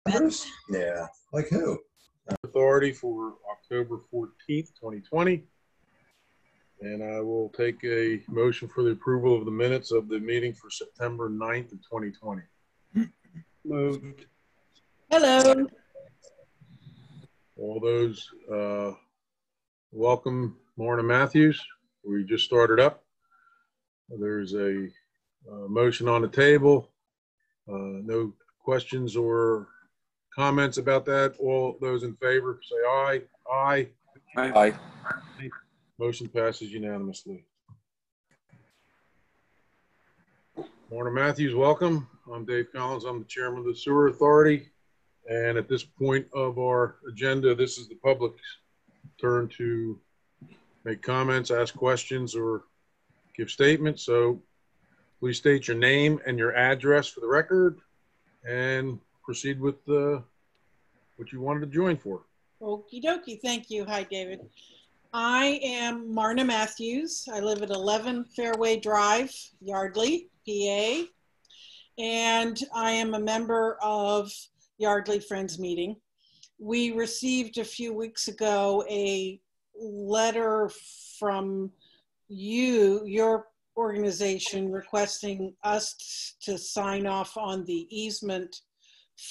Members? Yeah. Like who? Authority for October 14th, 2020. And I will take a motion for the approval of the minutes of the meeting for September 9th of 2020. Moved. Hello. All those, welcome Lorna Matthews. We just started up. There's a motion on the table. No questions or comments about that? All those in favor say aye. Aye. Aye. Motion passes unanimously. Lorna Matthews, welcome. I'm Dave Collins. I'm the chairman of the Sewer Authority. And at this point of our agenda, this is the public's turn to make comments, ask questions, or give statements. So please state your name and your address for the record and proceed with what you wanted to join for. Okie dokie. Thank you. Hi, David. I am Marna Matthews. I live at 11 Fairway Drive, Yardley, PA. And I am a member of Yardley Friends Meeting. We received a few weeks ago a letter from your organization, requesting us to sign off on the easement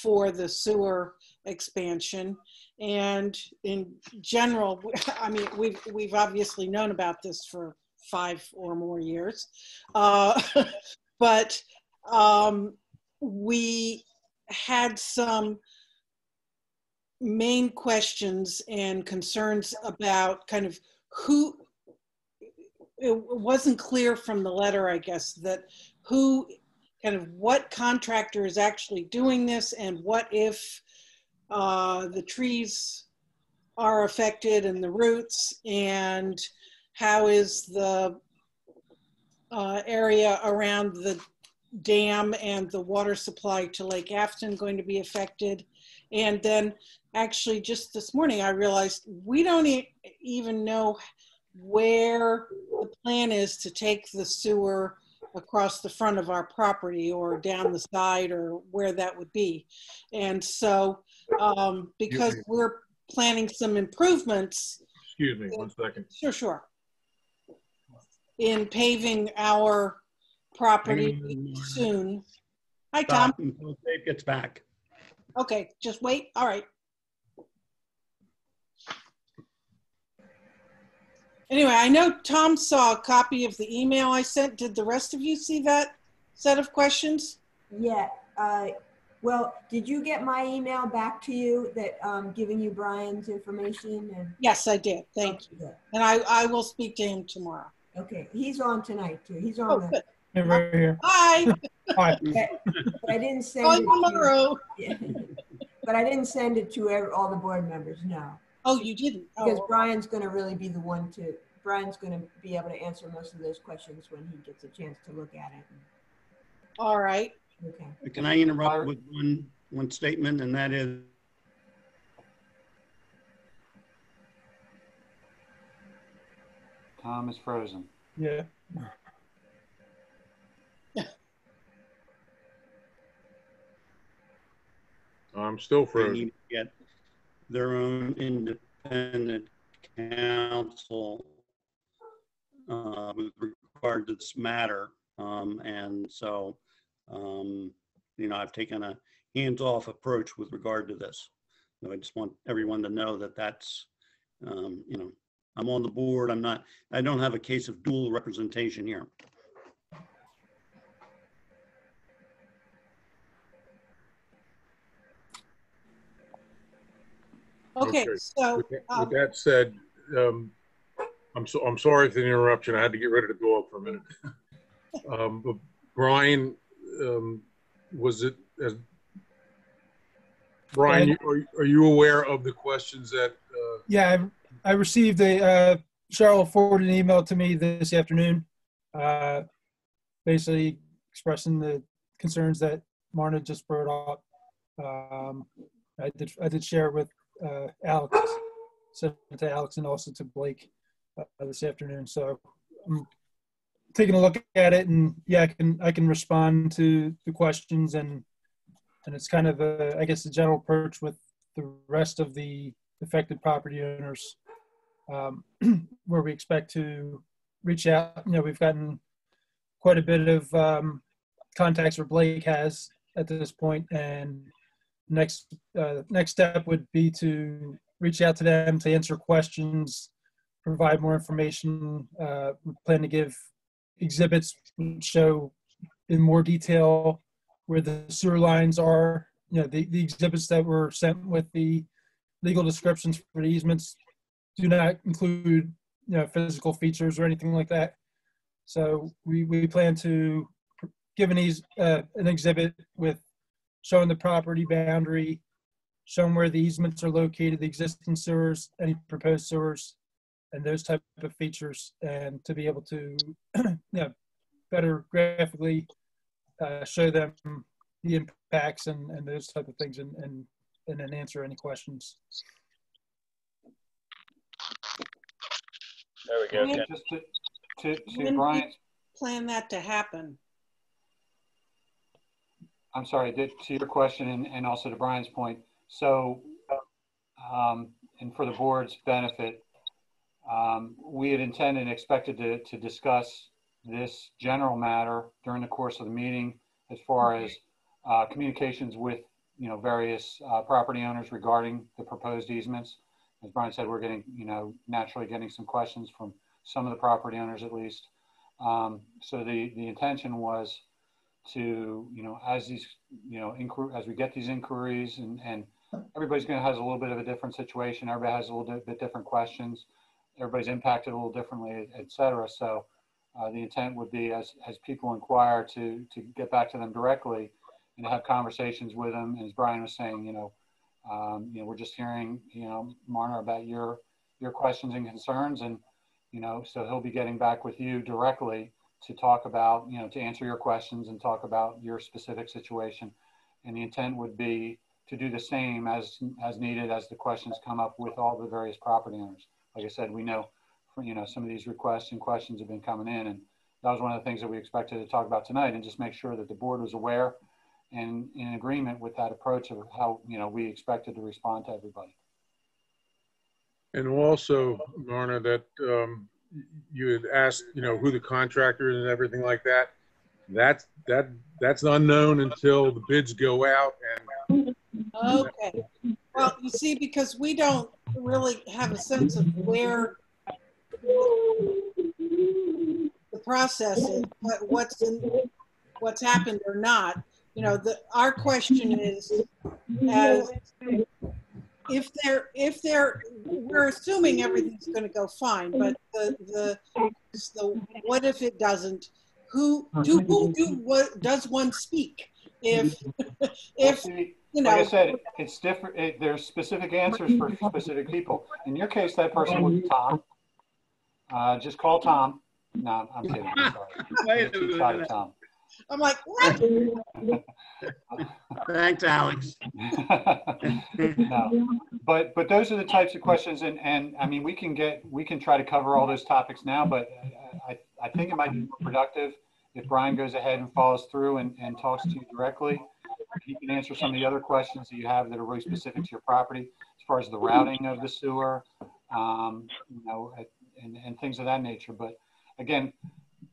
for the sewer expansion. And in general, I mean, we've obviously known about this for 5 or more years, but we had some main questions and concerns about kind of who. It wasn't clear from the letter, I guess, that who, kind of what contractor is actually doing this, and what if the trees are affected and the roots, and how is the area around the dam and the water supply to Lake Afton going to be affected. And then actually just this morning I realized we don't even know where the plan is to take the sewer across the front of our property or down the side or where that would be. And so because we're planning some improvements. Excuse me, 1 second. Sure. In paving our property soon. Hi, Tom. Until Dave gets back. Okay, just wait. All right. Anyway, I know Tom saw a copy of the email I sent. Did the rest of you see that set of questions? Yeah. Well, did you get my email back to you that giving you Brian's information? And yes, I did. Thank you. And I will speak to him tomorrow. Okay. He's on tonight too. He's on. Oh, good. Right here. Hi. Hi. But I didn't send Oh, it tomorrow. but I didn't send it to all the board members. No. Oh, you didn't? Because Brian's going to really be the one to. Brian's going to be able to answer most of those questions when he gets a chance to look at it. All right. Okay. Can I interrupt with one statement, and that is Tom is frozen. Yeah. I'm still they frozen. need to get their own independent counsel with regard to this matter. And so, you know, I've taken a hands-off approach with regard to this. So I just want everyone to know that that's, you know, I'm on the board. I don't have a case of dual representation here. Okay. So with that said, I'm sorry for the interruption. I had to get rid of the dog for a minute. But Brian, was it as Brian? Are you aware of the questions that? Yeah, I received Cheryl forwarded an email to me this afternoon, basically expressing the concerns that Marna just brought up. I did share it with Alex, sent it to Alex and also to Blake this afternoon. So I'm taking a look at it, and yeah, I can respond to the questions and And it's kind of, I guess, the general approach with the rest of the affected property owners, where we expect to reach out. You know, we've gotten quite a bit of contacts, or Blake has at this point, and next step would be to reach out to them to answer questions, provide more information. We plan to give exhibits which show in more detail where the sewer lines are. You know, the exhibits that were sent with the legal descriptions for the easements do not include, you know, physical features or anything like that. So we plan to give an exhibit with showing the property boundary, showing where the easements are located, the existing sewers, any proposed sewers, and those type of features, and to be able to better graphically show them the impacts and those type of things, and then answer any questions. There we go. When- Just to When do Brian, you plan that to happen? I'm sorry, to your question and also to Brian's point. So, and for the board's benefit, we had intended and expected to discuss this general matter during the course of the meeting, as far as communications with, you know, various property owners regarding the proposed easements. As Brian said, we're getting, you know, naturally getting some questions from some of the property owners at least. So the intention was to, you know, as these, you know, as we get these inquiries, and everybody's going to has a little bit of a different situation. Everybody has a little bit different questions. Everybody's impacted a little differently, et cetera. So the intent would be, as people inquire, to get back to them directly and to have conversations with them. And as Brian was saying, you know, we're just hearing, you know, Marna, about your questions and concerns, and, you know, so he'll be getting back with you directly to talk about, you know, to answer your questions and talk about your specific situation. And the intent would be to do the same as needed as the questions come up with all the various property owners. Like I said, we know, you know, some of these requests and questions have been coming in, and that was one of the things that we expected to talk about tonight, and just make sure that the board was aware and in agreement with that approach of how, you know, we expected to respond to everybody. And also, Marna, that you had asked, you know, who the contractor is and everything like that. That's unknown until the bids go out. And Okay. Well, you see, because we don't really have a sense of where the process is, what's happened or not. You know, our question is, as if we're assuming everything's going to go fine, but the what if it doesn't? What does one speak? If you know, like I said, it's different. There's specific answers for specific people. In your case, that person would be Tom. Just call Tom. No, I'm kidding. I'm sorry. I'm sorry, Tom. I'm like, what? Thanks, Alex. No, but those are the types of questions, and I mean, we can try to cover all those topics now, but I think it might be more productive if Brian goes ahead and follows through and talks to you directly. He can answer some of the other questions that you have that are really specific to your property, as far as the routing of the sewer, you know, and things of that nature. But again,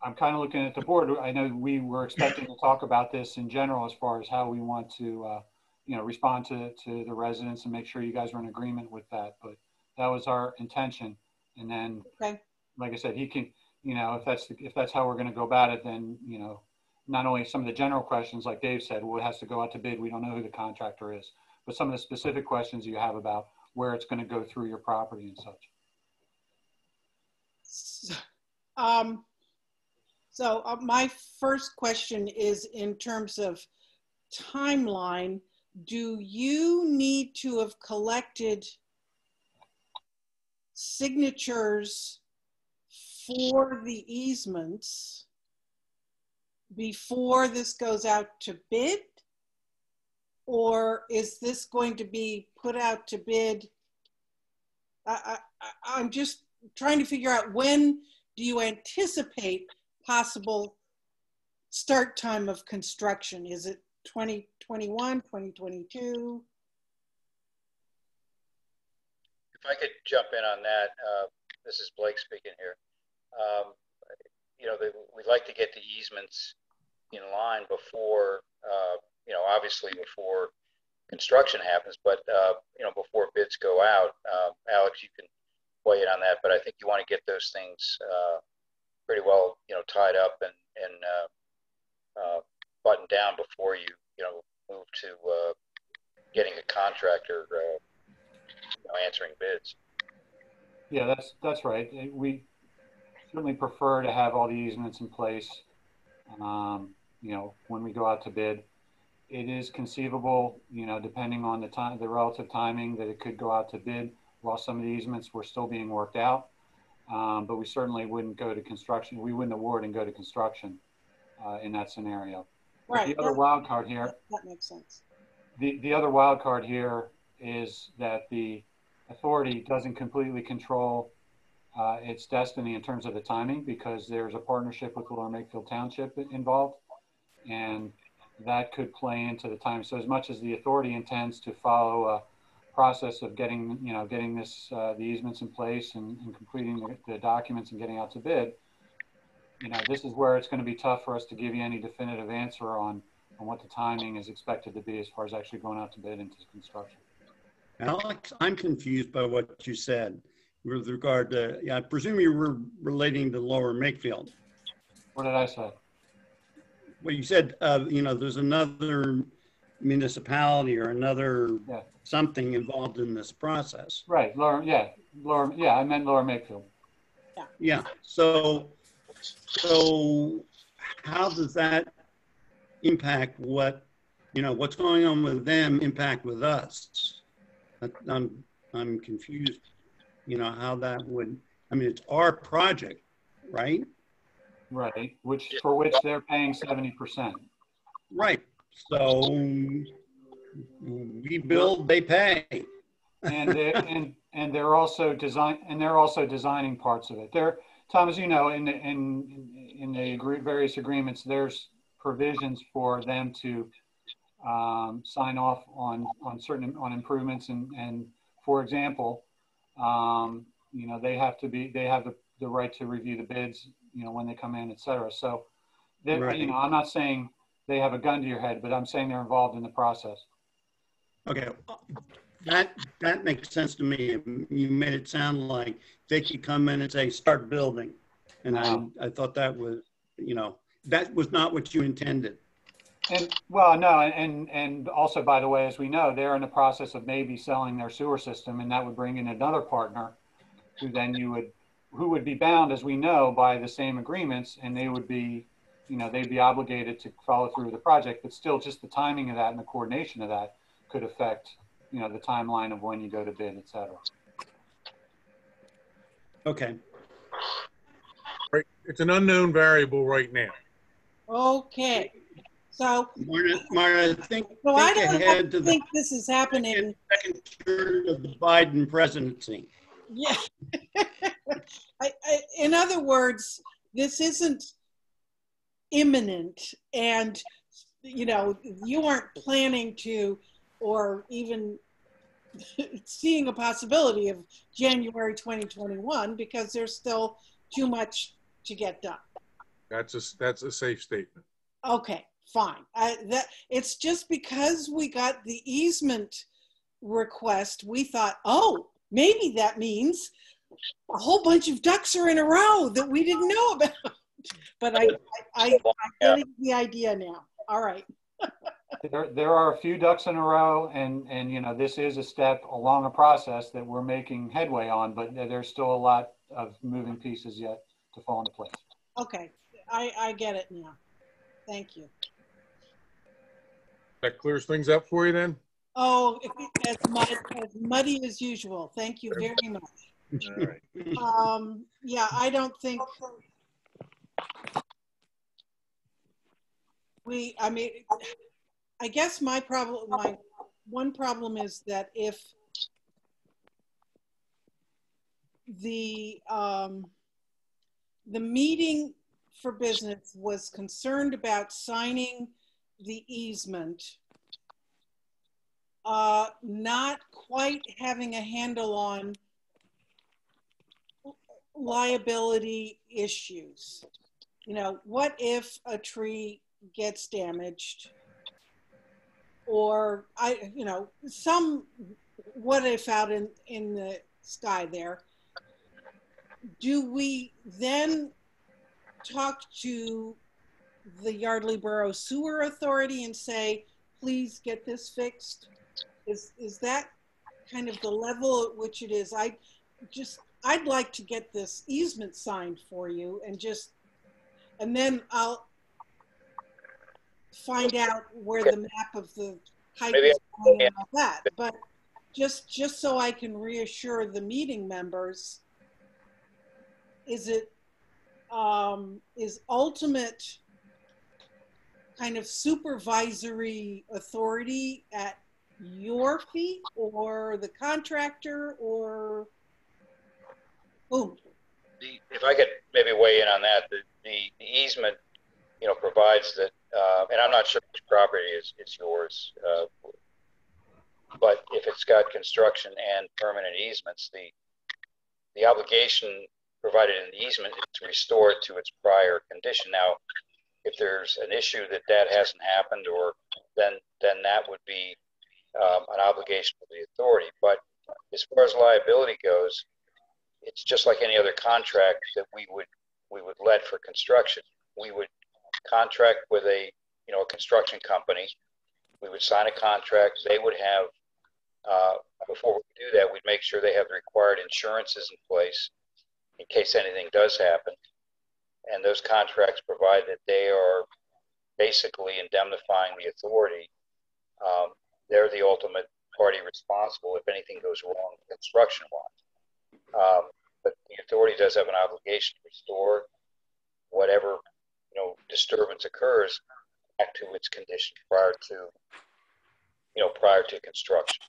I'm kind of looking at the board. I know we were expecting to talk about this in general, as far as how we want to, you know, respond to the residents and make sure you guys are in agreement with that. But that was our intention. And then, Okay. like I said, he can, you know, if that's how we're going to go about it, then, you know, not only some of the general questions, like Dave said, well, it has to go out to bid. We don't know who the contractor is, but some of the specific questions you have about where it's going to go through your property and such. So my first question is, in terms of timeline, do you need to have collected signatures for the easements before this goes out to bid? Or is this going to be put out to bid? I'm just trying to figure out, when do you anticipate possible start time of construction? Is it 2021, 2022? If I could jump in on that, this is Blake speaking here. You know, we'd like to get the easements in line before, you know, obviously before construction happens, but, you know, before bids go out. Alex, you can weigh in on that, but I think you want to get those things pretty well, you know, tied up and buttoned down before you know, move to getting a contractor, you know, answering bids. Yeah, that's right. We certainly prefer to have all the easements in place, you know, when we go out to bid. It is conceivable, you know, depending on the time, the relative timing, that it could go out to bid while some of the easements were still being worked out. But we certainly wouldn't go to construction. We wouldn't award and go to construction in that scenario. Right. But the other wild card here, that makes sense. the other wild card here is that the authority doesn't completely control its destiny in terms of the timing, because there's a partnership with Lower Makefield Township involved, and that could play into the time. So as much as the authority intends to follow a process of getting, you know, getting this, the easements in place and completing the documents and getting out to bid, you know, this is where it's going to be tough for us to give you any definitive answer on what the timing is expected to be as far as actually going out to bid into construction. Alex, I'm confused by what you said with regard to, yeah, I presume you were relating to Lower Makefield. What did I say? Well, you said, you know, there's another municipality or another something involved in this process. Right, I meant Lower Makefield. Yeah, so how does that impact what, you know, what's going on with them impact with us? I'm confused, you know, how that would, I mean, it's our project, right? Right, for which they're paying 70%. Right, so we build, they pay. and they're also designing parts of it. Tom, as you know, in the various agreements, there's provisions for them to sign off on certain improvements, and for example, you know, they have the right to review the bids, you know, when they come in, et cetera. So, right. You know, I'm not saying they have a gun to your head, but I'm saying they're involved in the process. Okay, that makes sense to me. You made it sound like they could come in and say, start building. And I thought that was, you know, that was not what you intended. And well, no, and also, by the way, as we know, they're in the process of maybe selling their sewer system, and that would bring in another partner who then who would be bound, as we know, by the same agreements, and they would be, you know, they'd be obligated to follow through with the project, but still just the timing of that and the coordination of that could affect, you know, the timeline of when you go to bid, et cetera. Okay. Right. It's an unknown variable right now. Okay. So, Marta, think I don't ahead to think this is happening. Second term of the Biden presidency. Yeah. In other words, this isn't imminent, and, you know, you aren't planning to, or even seeing a possibility of January 2021, because there's still too much to get done. That's a safe statement. Okay, fine. It's just because we got the easement request, we thought, oh, maybe that means a whole bunch of ducks are in a row that we didn't know about. But I get the idea now. All right. There are a few ducks in a row, and you know, this is a step along a process that we're making headway on, but there's still a lot of moving pieces yet to fall into place. Okay, I get it now. Thank you. That clears things up for you then? Oh, as muddy as usual. Thank you very much. All right. Yeah, I don't think I mean, I guess my one problem is that if the meeting for business was concerned about signing the easement, not quite having a handle on liability issues. You know, what if a tree gets damaged, or some what if out in the sky there? Do we then talk to the Yardley Borough Sewer Authority and say, please get this fixed? Is that kind of the level at which it is? I'd like to get this easement signed for you, and then I'll find out where the map of the height is going and all that. But just so I can reassure the meeting members, is ultimate kind of supervisory authority at your feet, or the contractor, or whom? If I could maybe weigh in on that, the easement, provides that, and I'm not sure which property is yours, but if it's got construction and permanent easements, the obligation provided in the easement is to restore it to its prior condition. Now, if there's an issue that hasn't happened, or then that would be an obligation of the authority. But as far as liability goes, it's just like any other contract that we would let for construction. We would contract with a construction company. We would sign a contract. They would have, before we do that, we'd make sure they have the required insurances in place in case anything does happen. And those contracts provide that they are basically indemnifying the authority. They're the ultimate party responsible if anything goes wrong construction-wise. But the authority does have an obligation to restore whatever disturbance occurs back to its condition prior to construction.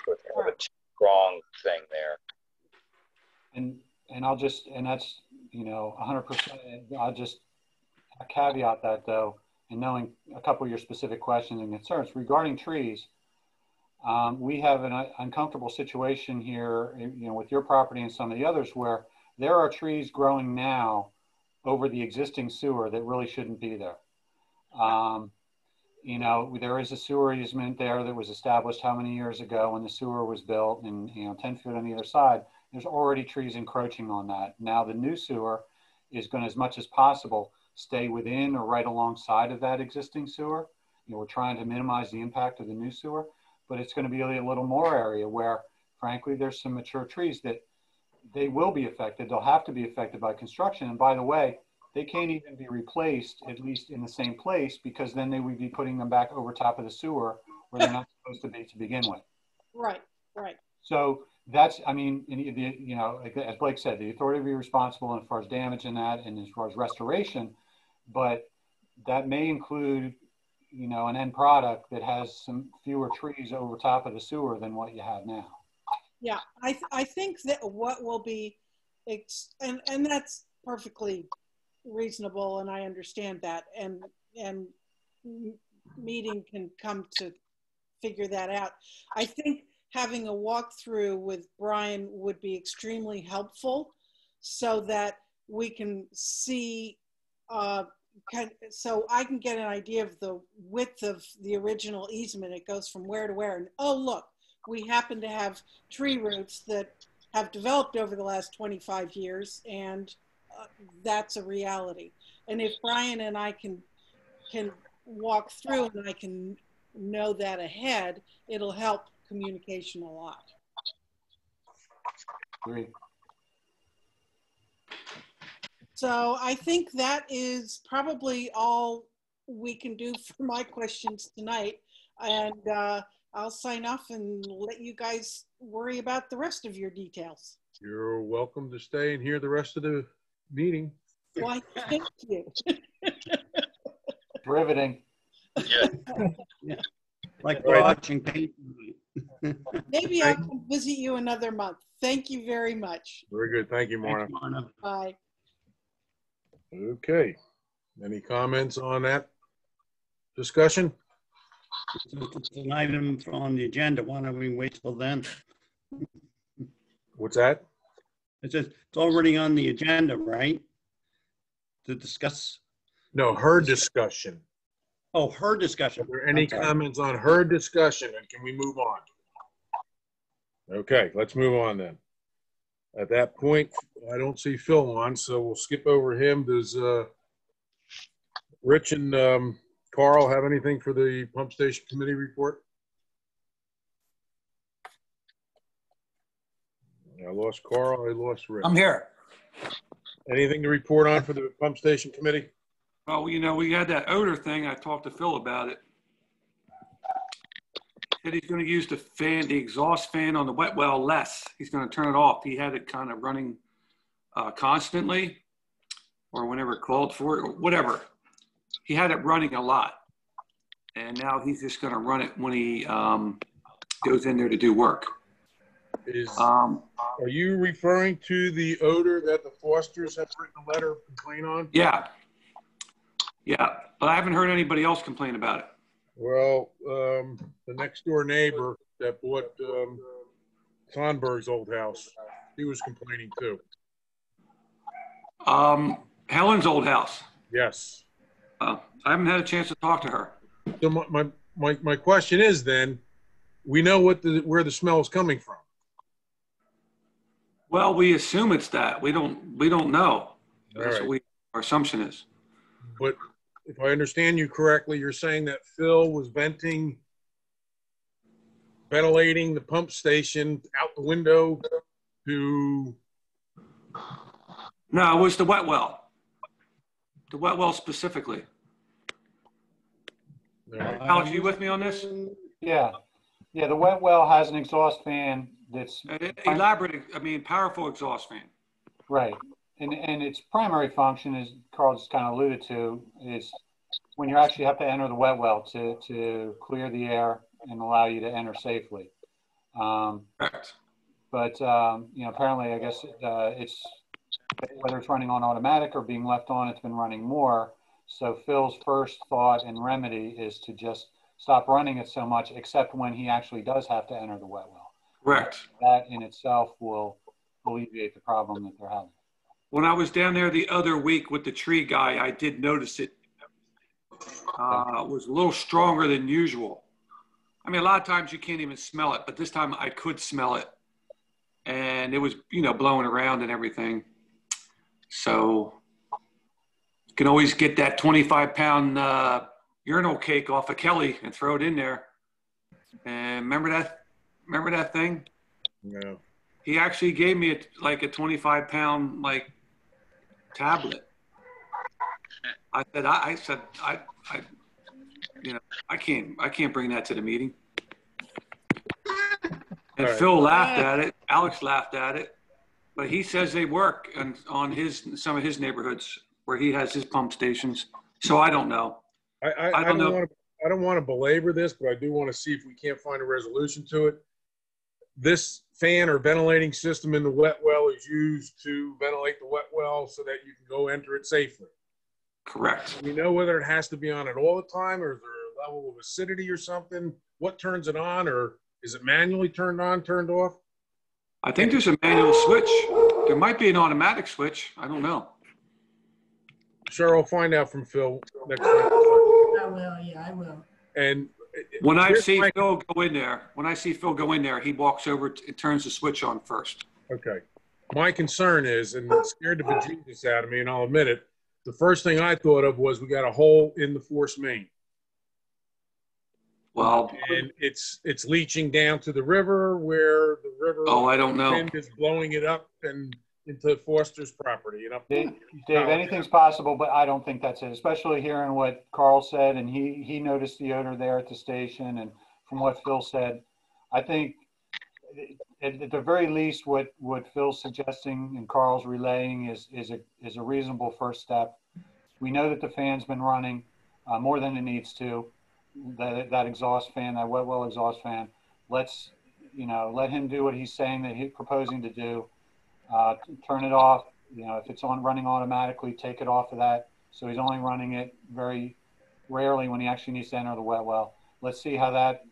So it's kind of a strong thing there. And that's 100%. I'll just caveat that though, and knowing a couple of your specific questions and concerns regarding trees. We have an uncomfortable situation here, with your property and some of the others, where there are trees growing now over the existing sewer that really shouldn't be there. There is a sewer easement there that was established how many years ago when the sewer was built, and 10 feet on either side. There's already trees encroaching on that. Now the new sewer is going to, as much as possible, stay within or right alongside of that existing sewer. We're trying to minimize the impact of the new sewer, but it's going to be a little more area where, frankly, there's some mature trees that they will be affected. They'll have to be affected by construction. And by the way, they can't even be replaced, at least in the same place, because then they would be putting them back over top of the sewer where they're not supposed to be to begin with. Right. So that's, as Blake said, the authority will be responsible as far as damage in that and as far as restoration, but that may include, an end product that has some fewer trees over top of the sewer than what you have now. Yeah, I think that what will be, and that's perfectly reasonable, and I understand that, and meeting can come to figure that out. I think having a walkthrough with Brian would be extremely helpful, so that we can see, so I can get an idea of the width of the original easement. It goes from where to where, and oh look, we happen to have tree roots that have developed over the last 25 years, and that's a reality. And if Brian and I can walk through and I can know that ahead, it'll help communication a lot. Great. So I think that is probably all we can do for my questions tonight. And I'll sign off and let you guys worry about the rest of your details. You're welcome to stay and hear the rest of the meeting. Why, thank you. Riveting. Yeah. Like watching paint. Maybe I'll come visit you another month. Thank you very much. Very good. Thank you, Marna. Thanks, Marna. Bye. Okay. Any comments on that Discussion? It's an item on the agenda. Why don't we wait till then? What's that? It's already on the agenda, right? To discuss. No, her discussion. Oh, her discussion. Are there any I'm sorry. comments on her discussion, and can we move on? Okay, let's move on then. At that point, I don't see Phil on, so we'll skip over him. Does Rich and Carl have anything for the pump station committee report? I lost Carl, I lost Rich. I'm here. Anything to report on for the pump station committee? Well, you know, we had that odor thing. I talked to Phil about it. Said he's going to use the fan, the exhaust fan on the wet well less. He's going to turn it off. He had it kind of running constantly or whenever it called for it or whatever. He had it running a lot. And now he's just going to run it when he goes in there to do work. Are you referring to the odor that the Fosters have written a letter of complaint on? Yeah. Yeah. But I haven't heard anybody else complain about it. Well, the next door neighbor that bought Sonberg's old house, he was complaining too. Helen's old house. Yes. I haven't had a chance to talk to her. So my question is then, we know where the smell is coming from. Well, we assume it's that. We don't know. That's right. what our assumption is. But if I understand you correctly, you're saying that Phil was ventilating the pump station out the window to... No, it was the wet well. The wet well specifically. Alex, are you with me on this? Yeah. Yeah, the wet well has an exhaust fan that's Elaborate, powerful exhaust fan. right. And its primary function, as Carl just kind of alluded to, is when you actually have to enter the wet well to clear the air and allow you to enter safely. Correct. But apparently, I guess it's whether it's running on automatic or being left on, it's been running more. So Phil's first thought and remedy is to just stop running it so much, except when he actually does have to enter the wet well. Correct. That in itself will alleviate the problem that they're having. When I was down there the other week with the tree guy, I did notice it was a little stronger than usual. A lot of times you can't even smell it, but this time I could smell it. And it was, blowing around and everything. So you can always get that 25-pound urinal cake off of Kelly and throw it in there. And remember that thing? No. He actually gave me a 25-pound tablet. I said I can't bring that to the meeting. And Right. Phil laughed at it. Alex laughed at it, but he says they work on some of his neighborhoods where he has his pump stations. So I don't know. I don't want to belabor this, but I do want to see if we can't find a resolution to it. This fan or ventilating system in the wet well is used to ventilate the wet well so that you can go enter it safely. Correct. Do we know whether it has to be on it all the time, or is there a level of acidity or something? What turns it on, or is it manually turned on, turned off? I think there's a manual switch. There might be an automatic switch. I don't know. Sure, I'll find out from Phil next time. I will, yeah, I will. And When I here's see my- Phil go in there, he walks over and turns the switch on first. Okay. My concern is, and it scared the bejesus out of me, and I'll admit it, the first thing I thought of was we got a hole in the force main. Well, And it's leaching down to the river where the river I don't know. wind is blowing it up and into Foster's property. And up Dave, anything's possible, but I don't think that's it, especially hearing what Carl said, and he noticed the odor there at the station, and from what Phil said, I think at the very least what Phil's suggesting and Carl's relaying is a reasonable first step. We know that the fan's been running more than it needs to, that exhaust fan, that wet well exhaust fan. Let's let him do what he's saying that he's proposing to do. Turn it off. If it's running automatically, take it off of that. So he's only running it very, rarely when he actually needs to enter the wet well. Let's see how that,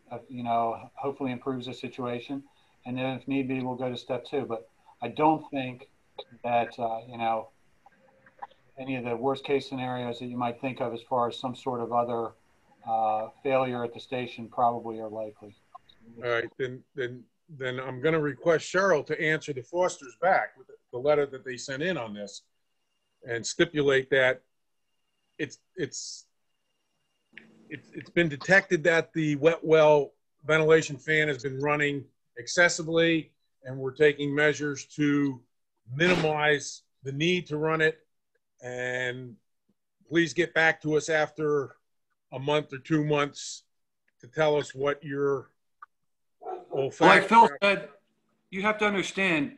hopefully improves the situation. And then if need be, we'll go to step 2. But I don't think that, any of the worst case scenarios that you might think of as far as some sort of other failure at the station probably are likely. All right, then I'm going to request Cheryl to answer the Fosters back with the letter that they sent in on this, and stipulate that it's been detected that the wet well ventilation fan has been running excessively, and we're taking measures to minimize the need to run it. And please get back to us after a month or 2 months to tell us what your Like Phil said, you have to understand,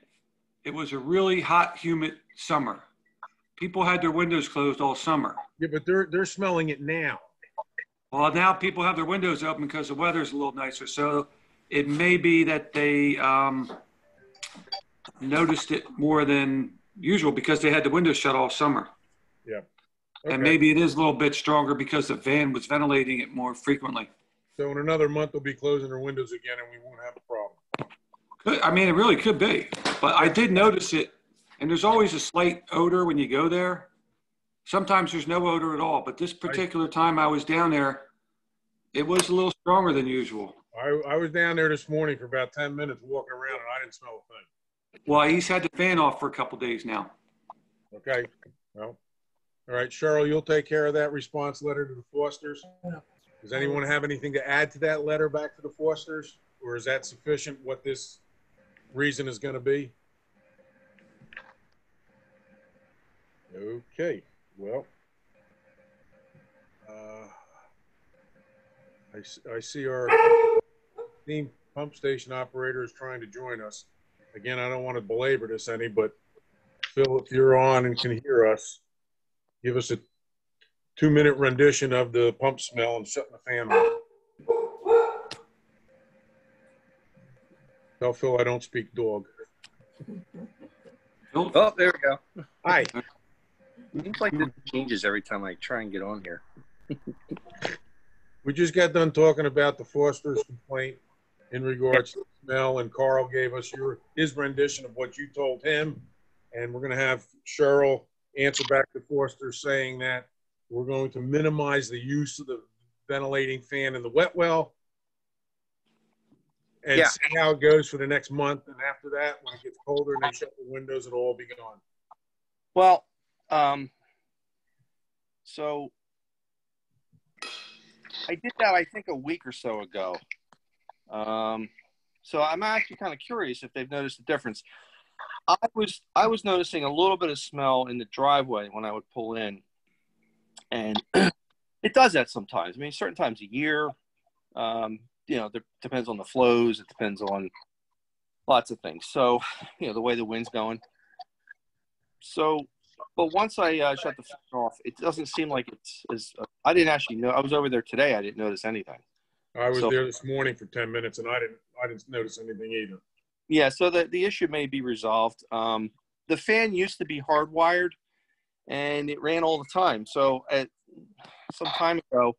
it was a really hot, humid summer. People had their windows closed all summer. Yeah, but they're smelling it now. Well, now people have their windows open because the weather's a little nicer. So it may be that they noticed it more than usual because they had the windows shut all summer. Yeah. Okay. And maybe it is a little bit stronger because the fan was ventilating it more frequently. So in another month, they'll be closing their windows again and we won't have a problem. I mean, it really could be. But I did notice it. And there's always a slight odor when you go there. Sometimes there's no odor at all. But this particular time I was down there, it was a little stronger than usual. I was down there this morning for about 10 minutes walking around and I didn't smell a thing. Well, he's had the fan off for a couple of days now. Okay. Well, all right, Cheryl, you'll take care of that response letter to the Fosters. Does anyone have anything to add to that letter back to the Fosters? Or is that sufficient what this reason is going to be? Okay, well, I see our team pump station operator is trying to join us. Again, I don't want to belabor this any, but Phil, if you're on and can hear us, give us a 2-minute rendition of the pump smell and shutting the fan off. Tell Phil I don't speak dog. Oh, there we go. Hi. Seems like this changes every time I try and get on here. We just got done talking about the Foster's complaint in regards to the smell, and Carl gave us his rendition of what you told him. And we're going to have Cheryl answer back to Foster saying that we're going to minimize the use of the ventilating fan in the wet well and see how it goes for the next month. And after that, when it gets colder and they shut the windows, it'll all be gone. Well, so I did that, I think, a week or so ago. So I'm actually kind of curious if they've noticed a difference. I was noticing a little bit of smell in the driveway when I would pull in, and it does that sometimes. I mean, certain times a year, it depends on the flows. It depends on lots of things. So, the way the wind's going. So, but once I shut the fan off, it doesn't seem like it's as. I didn't actually know. I was over there today. I didn't notice anything. I was there this morning for 10 minutes, and I didn't notice anything either. Yeah, so the issue may be resolved. The fan used to be hardwired, and it ran all the time. So some time ago,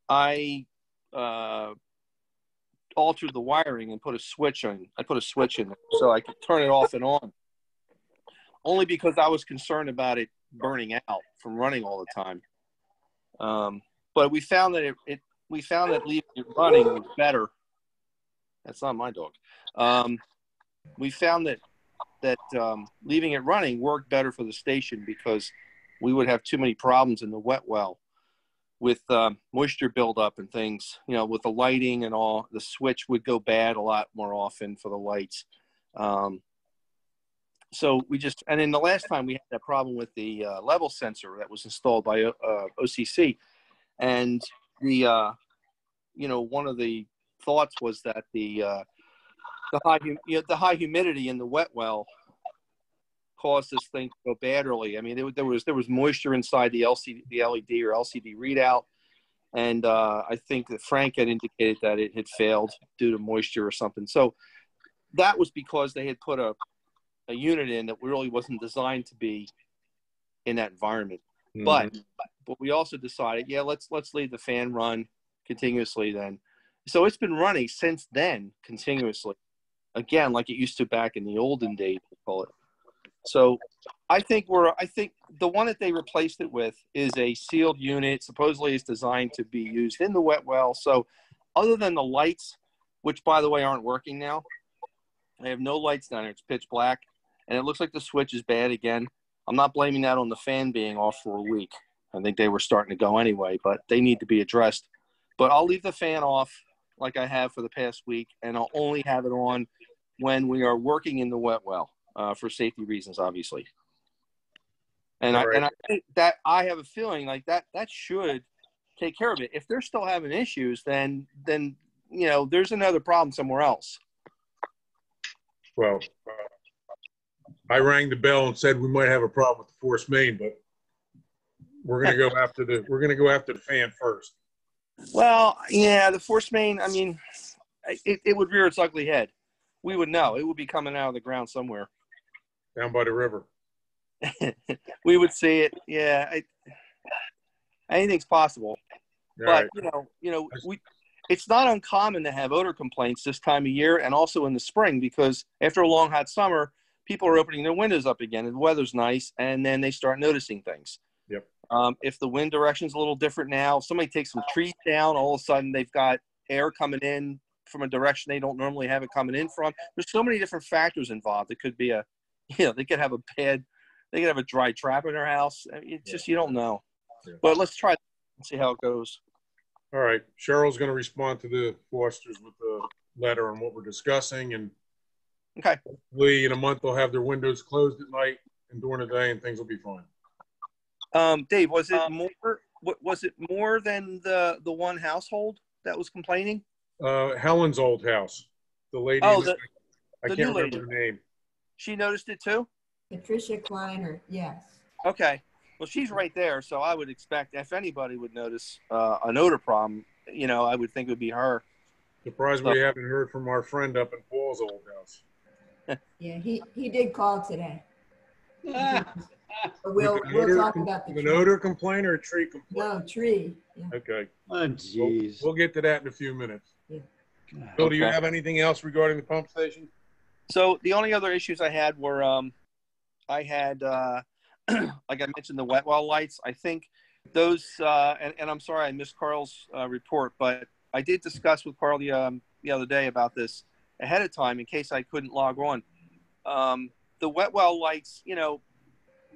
I altered the wiring and put a switch in. I put a switch in so I could turn it off and on. Only because I was concerned about it burning out from running all the time. But we found that leaving it running was better. That's not my dog. We found that leaving it running worked better for the station because we would have too many problems in the wet well with moisture buildup and things. With the lighting and all, the switch would go bad a lot more often for the lights. So and then the last time we had that problem with the level sensor that was installed by OCC, and one of the thoughts was that the high humidity in the wet well caused this thing to go bad early. I mean, there was moisture inside the LED or LCD readout, and I think that Frank had indicated that it had failed due to moisture or something. So that was because they had put a unit in that really wasn't designed to be in that environment. Mm-hmm. but we also decided, yeah, let's leave the fan run continuously then. So it's been running since then continuously. Again, like it used to back in the olden days, we call it. So I think the one that they replaced it with is a sealed unit. Supposedly it's designed to be used in the wet well. So other than the lights, which by the way aren't working now, I have no lights down there. It's pitch black and it looks like the switch is bad again. I'm not blaming that on the fan being off for a week. I think they were starting to go anyway, but they need to be addressed. But I'll leave the fan off like I have for the past week, and I'll only have it on when we are working in the wet well for safety reasons, obviously. And I think that I have a feeling like that should take care of it. If they're still having issues, then there's another problem somewhere else. Well, I rang the bell and said we might have a problem with the force main, but we're going to go after the fan first. Well, yeah, the force main, I mean, it would rear its ugly head. We would know. It would be coming out of the ground somewhere. Down by the river. We would see it. Yeah. Anything's possible. All but, right. It's not uncommon to have odor complaints this time of year and also in the spring, because after a long, hot summer, people are opening their windows up again and the weather's nice, and then they start noticing things. Yep. If the wind direction's a little different now, somebody takes some trees down, all of a sudden they've got air coming in from a direction they don't normally have it coming in from. There's so many different factors involved. It could be they could have a dry trap in their house. I mean, it's just, you don't know. Yeah. But let's try and see how it goes. All right. Cheryl's going to respond to the Fosters with the letter on what we're discussing. And okay, hopefully in a month they'll have their windows closed at night and during the day, and things will be fine. Dave, was it more than the one household that was complaining? Helen's old house. The lady. Oh, I can't remember her name. She noticed it too? Patricia Kleiner, yes. Okay. Well, she's right there, so I would expect if anybody would notice an odor problem, I would think it would be her. Surprised we haven't heard from our friend up in Paul's old house. Yeah, he did call today. We'll talk about the tree. An odor complaint or a tree complaint? No, tree. Yeah. Okay. Oh, geez. We'll get to that in a few minutes. Yeah. Bill, do you have anything else regarding the pump station? So the only other issues I had were I had, like I mentioned, the wet well lights. I think those, and I'm sorry I missed Carl's report, but I did discuss with Carl the other day about this ahead of time in case I couldn't log on. The wet well lights,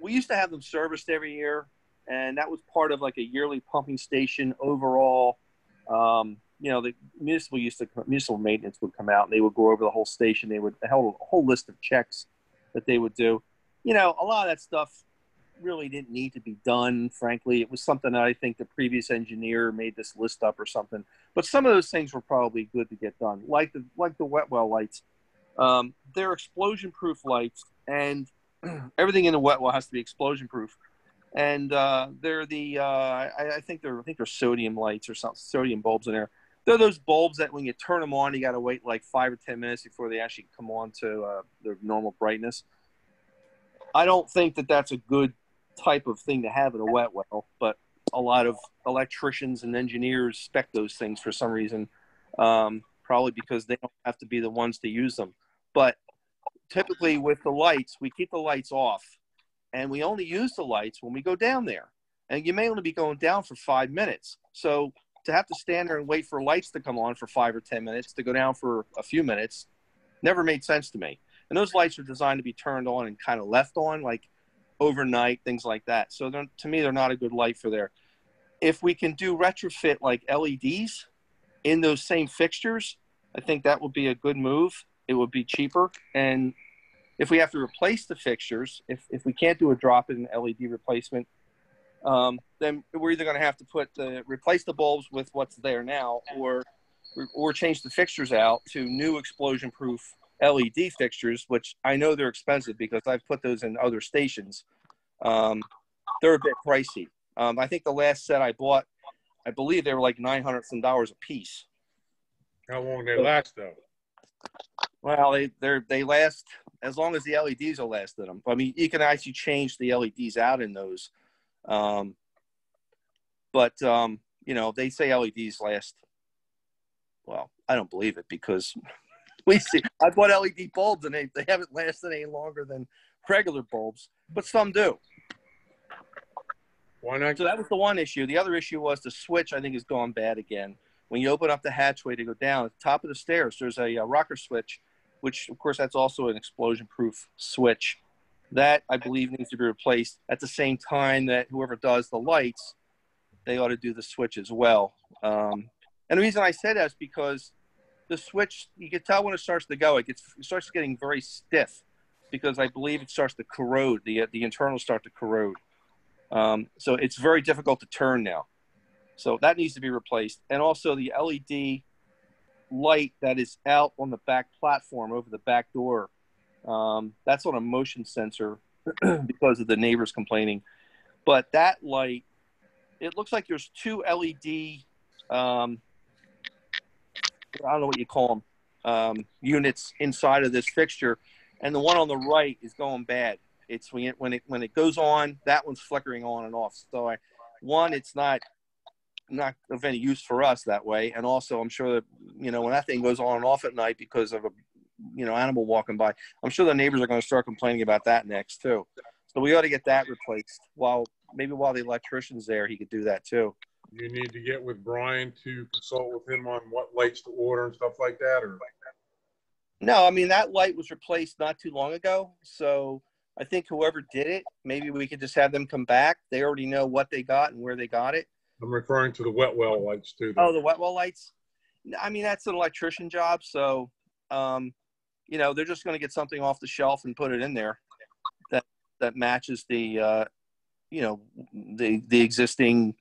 we used to have them serviced every year, and that was part of like a yearly pumping station overall. The municipal maintenance would come out and they would go over the whole station. They would hold a whole list of checks that they would do. A lot of that stuff really didn't need to be done, frankly. It was something that I think the previous engineer made this list up or something. But some of those things were probably good to get done, like the wet well lights. They're explosion-proof lights, and everything in the wet well has to be explosion-proof. And they're I think they're sodium lights or something, sodium bulbs in there. They're those bulbs that when you turn them on, you got to wait like 5 or 10 minutes before they actually come on to their normal brightness. I don't think that that's a good type of thing to have in a wet well, but a lot of electricians and engineers spec those things for some reason, probably because they don't have to be the ones to use them. But typically with the lights, we keep the lights off, and we only use the lights when we go down there. And you may only be going down for 5 minutes. So to have to stand there and wait for lights to come on for 5 or 10 minutes to go down for a few minutes never made sense to me. And those lights are designed to be turned on and kind of left on, like overnight, things like that. So to me, they're not a good light for there. If we can do retrofit like LEDs in those same fixtures, I think that would be a good move. It would be cheaper. And if we have to replace the fixtures, if we can't do a drop-in LED replacement, then we're either going to have to replace the bulbs with what's there now, or change the fixtures out to new explosion-proof LED fixtures, which I know they're expensive because I've put those in other stations. They're a bit pricey. I think the last set I bought, I believe they were like $900 a piece. How long do they last, though? Well, they last as long as the LEDs will last in them. I mean, you can actually change the LEDs out in those. But, you know, they say LEDs last. Well, I don't believe it because we see, I bought LED bulbs and they haven't lasted any longer than regular bulbs, but some do. Why not? So that was the one issue. The other issue was the switch, I think, has gone bad again. When you open up the hatchway to go down, at the top of the stairs, there's a rocker switch, which, of course, that's also an explosion-proof switch. That, I believe, needs to be replaced at the same time that whoever does the lights, they ought to do the switch as well. And the reason I say that is because the switch, you can tell when it starts to go, it starts getting very stiff because I believe it starts to corrode. The internals start to corrode. So it's very difficult to turn now. So that needs to be replaced. And also the LED light that is out on the back platform over the back door, that's on a motion sensor because of the neighbors complaining. But that light, it looks like there's two LED, I don't know what you call them, units inside of this fixture. And the one on the right is going bad. It's when it goes on, that one's flickering on and off. So it's not of any use for us that way. And also I'm sure that, you know, when that thing goes on and off at night because of a, you know, animal walking by, I'm sure the neighbors are going to start complaining about that next too. So we ought to get that replaced while the electrician's there, he could do that too. You need to get with Brian to consult with him on what lights to order and stuff like that, or? No, I mean, that light was replaced not too long ago. So I think whoever did it, maybe we could just have them come back. They already know what they got and where they got it. I'm referring to the wet well lights too. Oh, the wet well lights? I mean, that's an electrician job. So, you know, they're just going to get something off the shelf and put it in there that matches the, you know, the existing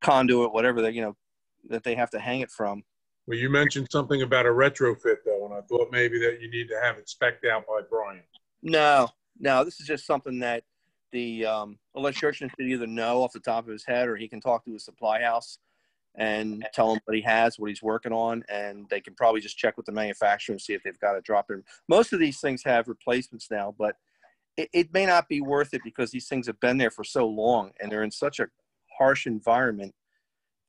conduit, whatever that, you know, that they have to hang it from. Well, you mentioned something about a retrofit though, and I thought maybe that you need to have it spec'd out by Brian. No, this is just something that the electrician should either know off the top of his head, or he can talk to his supply house and tell him what he has, what he's working on, and they can probably just check with the manufacturer and see if they've got a drop in. Most of these things have replacements now, but it may not be worth it because these things have been there for so long and they're in such a harsh environment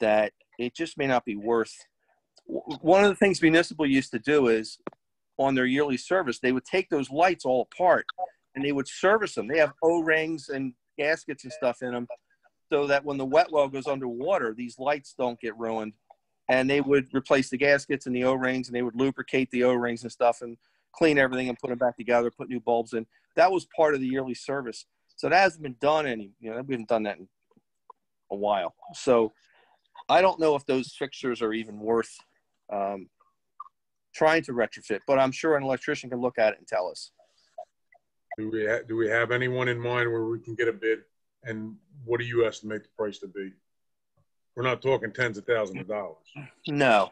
that it just may not be worth. One of the things municipal used to do is on their yearly service, they would take those lights all apart and they would service them. They have O-rings and gaskets and stuff in them so that when the wet well goes underwater, these lights don't get ruined. And they would replace the gaskets and the O-rings, and they would lubricate the O-rings and stuff and clean everything and put them back together, put new bulbs in. That was part of the yearly service. So that hasn't been done we haven't done that in a while. So I don't know if those fixtures are even worth trying to retrofit, but I'm sure an electrician can look at it and tell us. Do we have anyone in mind where we can get a bid? And what do you estimate the price to be? We're not talking tens of thousands of dollars. No.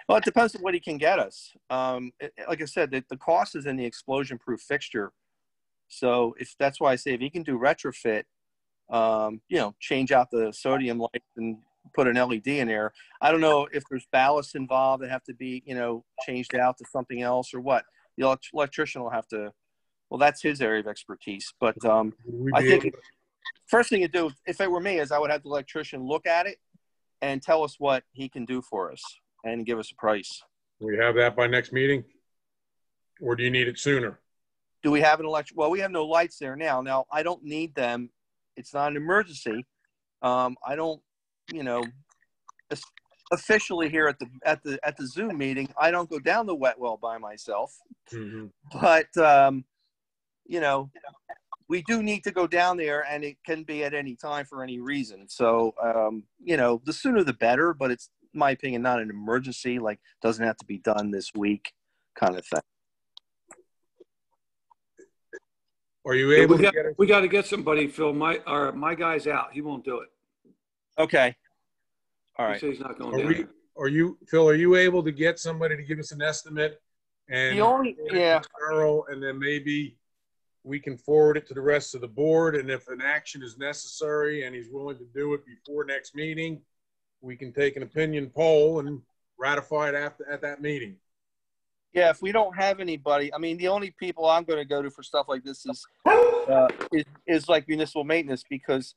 Well, it depends on what he can get us. Like I said, the cost is in the explosion-proof fixture. So that's why I say if he can do retrofit, you know, change out the sodium light and put an LED in there. I don't know if there's ballast involved that have to be, you know, changed out to something else or what. The electrician will have to, well, that's his area of expertise. But I think first thing to do, if it were me, is I would have the electrician look at it and tell us what he can do for us and give us a price. Do we have that by next meeting? Or do you need it sooner? Do we have an well, we have no lights there now. Now, I don't need them. It's not an emergency. I don't, you know, officially here at the Zoom meeting, I don't go down the wet well by myself. Mm-hmm. But you know, we do need to go down there, and it can be at any time for any reason. So you know, the sooner the better. But it's, in my opinion, not an emergency. Like, doesn't have to be done this week, kind of thing. Are you able to get it? We got to get somebody, Phil. My guy's out. He won't do it. Okay. All right. He says he's not going down. Phil, are you able to get somebody to give us an estimate? And and then maybe we can forward it to the rest of the board. And if an action is necessary and he's willing to do it before next meeting, we can take an opinion poll and ratify it at that meeting. Yeah, if we don't have anybody, I mean, the only people I'm going to go to for stuff like this is like municipal maintenance, because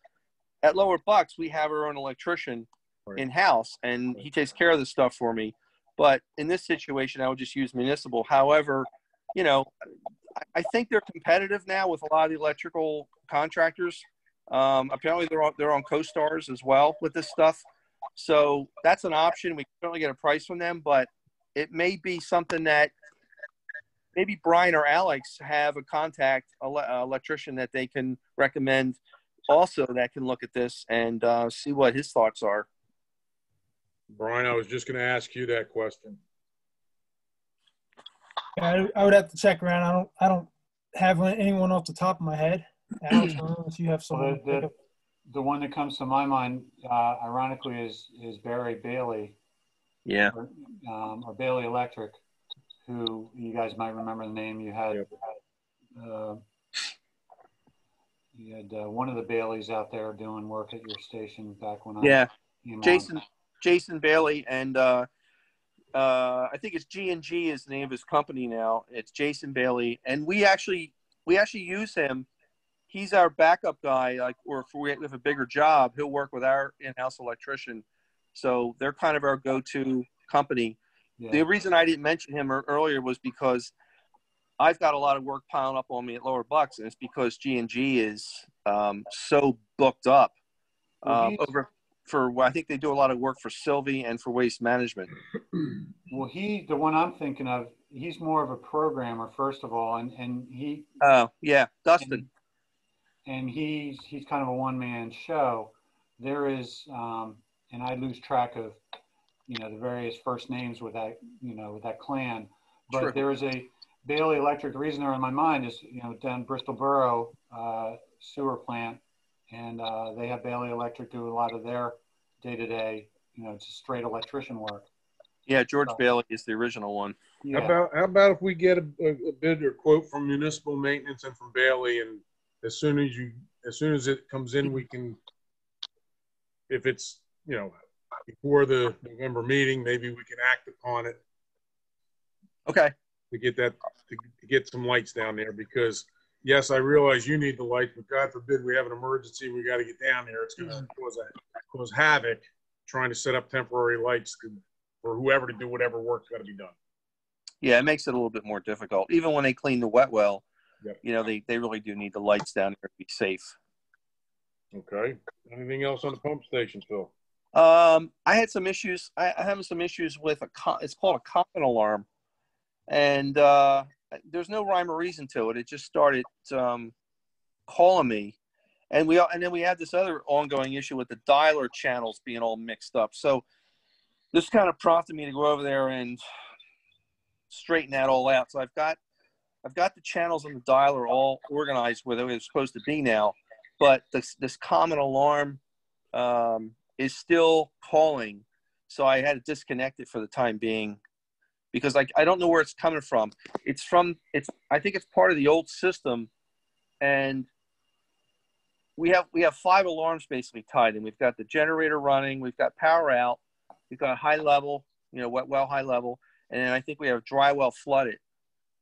at Lower Bucks, we have our own electrician Right. in-house, and he takes care of this stuff for me. But in this situation, I would just use municipal. However, you know, I think they're competitive now with a lot of the electrical contractors. Apparently, they're on co-stars as well with this stuff. So that's an option. We can certainly get a price from them, but it may be something that maybe Brian or Alex have a contact electrician that they can recommend also that can look at this and see what his thoughts are. Brian, I was just going to ask you that question. Yeah, I would have to check around. I don't have anyone off the top of my head. Alex, I don't know if you have someone. The one that comes to my mind, ironically, is Barry Bailey. Yeah. Or Bailey Electric, who you guys might remember the name. You had one of the Baileys out there doing work at your station back when I Jason Bailey, and I think it's G&G is the name of his company now. It's Jason Bailey, and we actually use him. He's our backup guy. Like, or if we have a bigger job, he'll work with our in-house electrician. So they're kind of our go-to company. Yeah. The reason I didn't mention him earlier was because I've got a lot of work piling up on me at Lower Bucks, and it's because G&G is so booked up I think they do a lot of work for Sylvie and for Waste Management. Well, the one I'm thinking of, he's more of a programmer, first of all, and he. Oh, yeah, Dustin. And he's kind of a one-man show. There is, and I lose track of, the various first names with that, with that clan. But True. There is a Bailey Electric. The reason they're in my mind is, down Bristol Borough sewer plant, and they have Bailey Electric do a lot of their day-to-day, just straight electrician work. Yeah, George Bailey is the original one. Yeah. How about if we get a bid or quote from municipal maintenance and from Bailey, and as soon as it comes in, we can, if it's, before the November meeting, maybe we can act upon it. Okay. To get some lights down there, because yes, I realize you need the lights, but God forbid we have an emergency, we got to get down there. It's going to cause havoc trying to set up temporary lights for whoever to do whatever work's got to be done. Yeah, it makes it a little bit more difficult. Even when they clean the wet well, yep. They really do need the lights down there to be safe. Okay. Anything else on the pump station, Phil? I had some issues. I have some issues with it's called a common alarm, and there's no rhyme or reason to it. It just started calling me, and then we had this other ongoing issue with the dialer channels being all mixed up. So this kind of prompted me to go over there and straighten that all out. So I've got the channels on the dialer all organized where they're supposed to be now, but this common alarm is still calling. So I had to disconnect it for the time being because I don't know where it's coming from. I think it's part of the old system, and we have 5 alarms basically tied in. We've got the generator running, we've got power out, we've got high level, wet well, high level, and then I think we have dry well flooded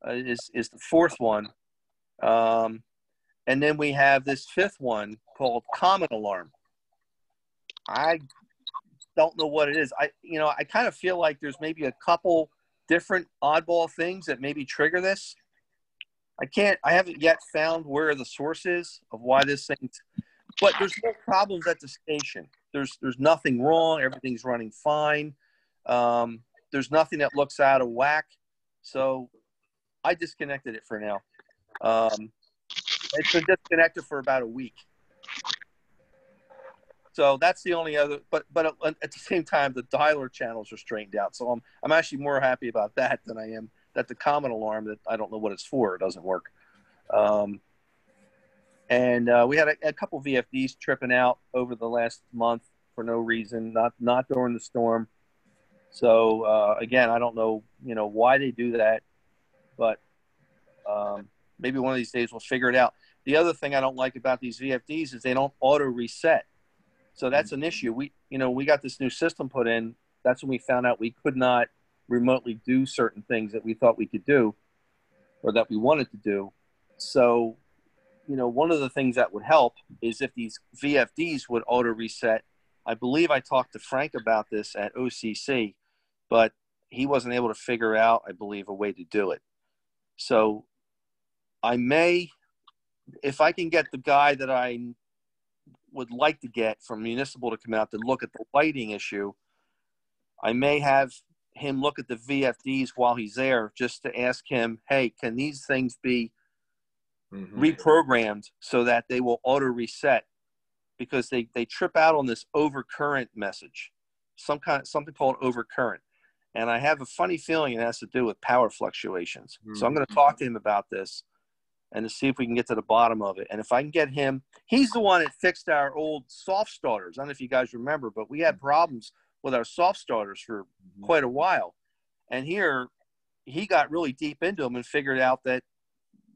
is the 4th one. And then we have this 5th one called common alarm. I don't know what it is. I kind of feel like there's maybe a couple different oddball things that maybe trigger this. I haven't yet found where the source is of why this thing, but there's no problems at the station. There's nothing wrong. Everything's running fine. There's nothing that looks out of whack. So I disconnected it for now. It's been disconnected for about a week. So that's the only other, but at the same time, the dialer channels are straightened out. So I'm actually more happy about that than I am that the common alarm that I don't know what it's for, it doesn't work. And we had a couple VFDs tripping out over the last month for no reason, not during the storm. So again, I don't know, why they do that, but maybe one of these days we'll figure it out. The other thing I don't like about these VFDs is they don't auto reset. So that's an issue. We got this new system put in. That's when we found out we could not remotely do certain things that we thought we could do or that we wanted to do. So you know, one of the things that would help is if these VFDs would auto reset. I believe I talked to Frank about this at OCC, but he wasn't able to figure out, I believe, a way to do it. So I may, if I can get the guy that I would like to get from municipal to come out to look at the lighting issue, I may have him look at the VFDs while he's there just to ask him, hey, can these things be reprogrammed so that they will auto reset? Because they trip out on this overcurrent message, something called overcurrent. And I have a funny feeling it has to do with power fluctuations. So I'm going to talk to him about this and to see if we can get to the bottom of it. And if I can get him, he's the one that fixed our old soft starters. I don't know if you guys remember, but we had problems with our soft starters for quite a while. And here he got really deep into them and figured out that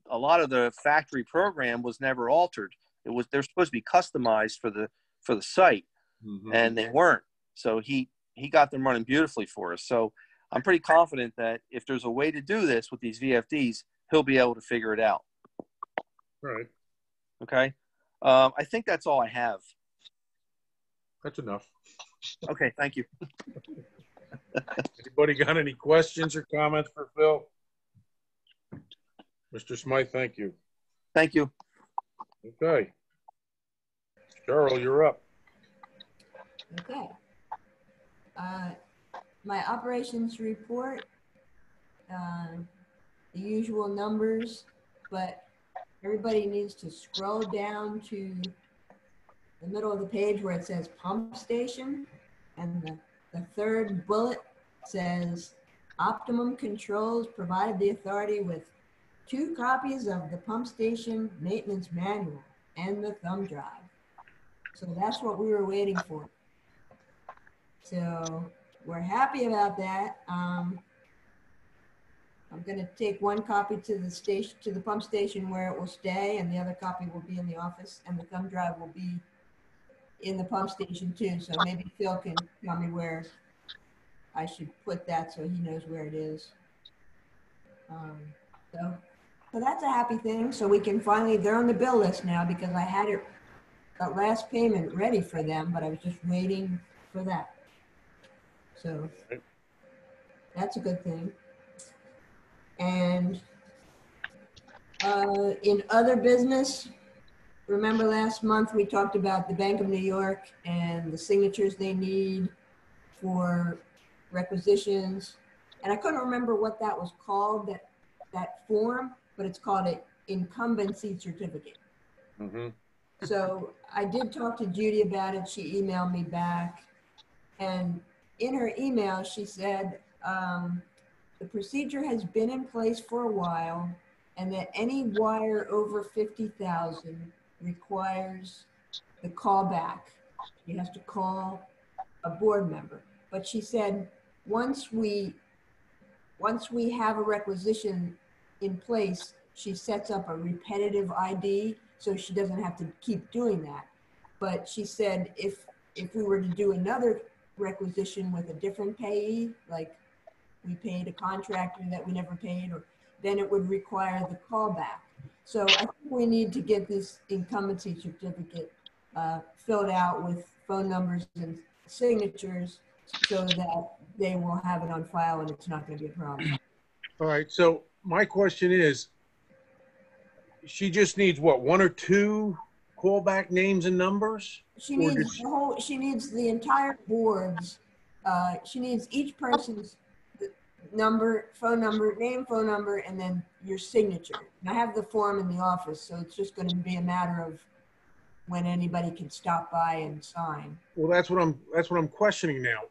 a lot of the factory program was never altered. They're supposed to be customized for the site, and they weren't. So he got them running beautifully for us. So I'm pretty confident that if there's a way to do this with these VFDs, he'll be able to figure it out. Right. Okay. I think that's all I have. That's enough. Okay. Thank you. Anybody got any questions or comments for Phil? Mr. Smythe, thank you. Thank you. Okay. Cheryl, you're up. Okay. My operations report, the usual numbers, but everybody needs to scroll down to the middle of the page where it says pump station, and the third bullet says Optimum Controls provided the authority with 2 copies of the pump station maintenance manual and the thumb drive. So that's what we were waiting for. So we're happy about that. I'm going to take 1 copy to the station, to the pump station where it will stay, and the other copy will be in the office, and the thumb drive will be in the pump station too. So maybe Phil can tell me where I should put that so he knows where it is. So that's a happy thing. So we can finally, they're on the bill list now because I had it, that last payment ready for them, but I was just waiting for that. So that's a good thing. And in other business, remember last month we talked about the Bank of New York and the signatures they need for requisitions. And I couldn't remember what that was called, that form, but it's called an incumbency certificate. So I did talk to Judy about it. She emailed me back. And in her email, she said, the procedure has been in place for a while, and that any wire over 50,000 requires the callback. You have to call a board member. But she said, once we have a requisition in place, she sets up a repetitive ID, so she doesn't have to keep doing that. But she said if we were to do another requisition with a different payee, like we paid a contractor that we never paid, or then it would require the callback. So I think we need to get this incumbency certificate filled out with phone numbers and signatures so that they will have it on file and it's not going to be a problem. All right. So my question is, she just needs what, 1 or 2 callback names and numbers? She needs the whole, she needs the entire board's, she needs each person's number, phone number, name, phone number, and then your signature. And I have the form in the office, so it's just going to be a matter of when anybody can stop by and sign. Well, that's what I'm questioning now.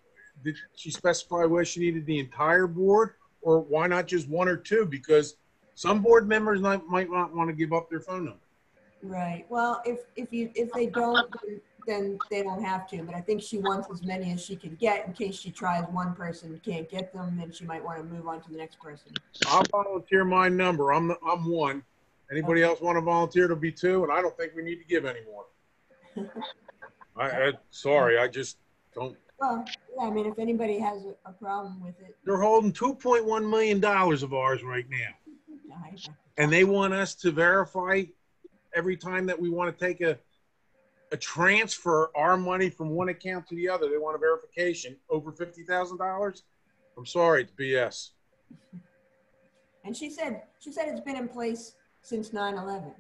Did she specify where she needed the entire board, or why not just 1 or 2? Because some board members might not want to give up their phone number. Right. Well, if they don't, then they don't have to. But I think she wants as many as she can get in case she tries one person and can't get them. Then she might want to move on to the next person. I'll volunteer my number. I'm 1. Anybody else want to volunteer to be 2? And I don't think we need to give any more. Sorry, I just don't. Well, yeah, I mean, if anybody has a problem with it. They're holding $2.1 million of ours right now. And they want us to verify every time that we want to take a transfer our money from one account to the other, they want a verification over $50,000. I'm sorry, it's BS. And she said it's been in place since 9/11.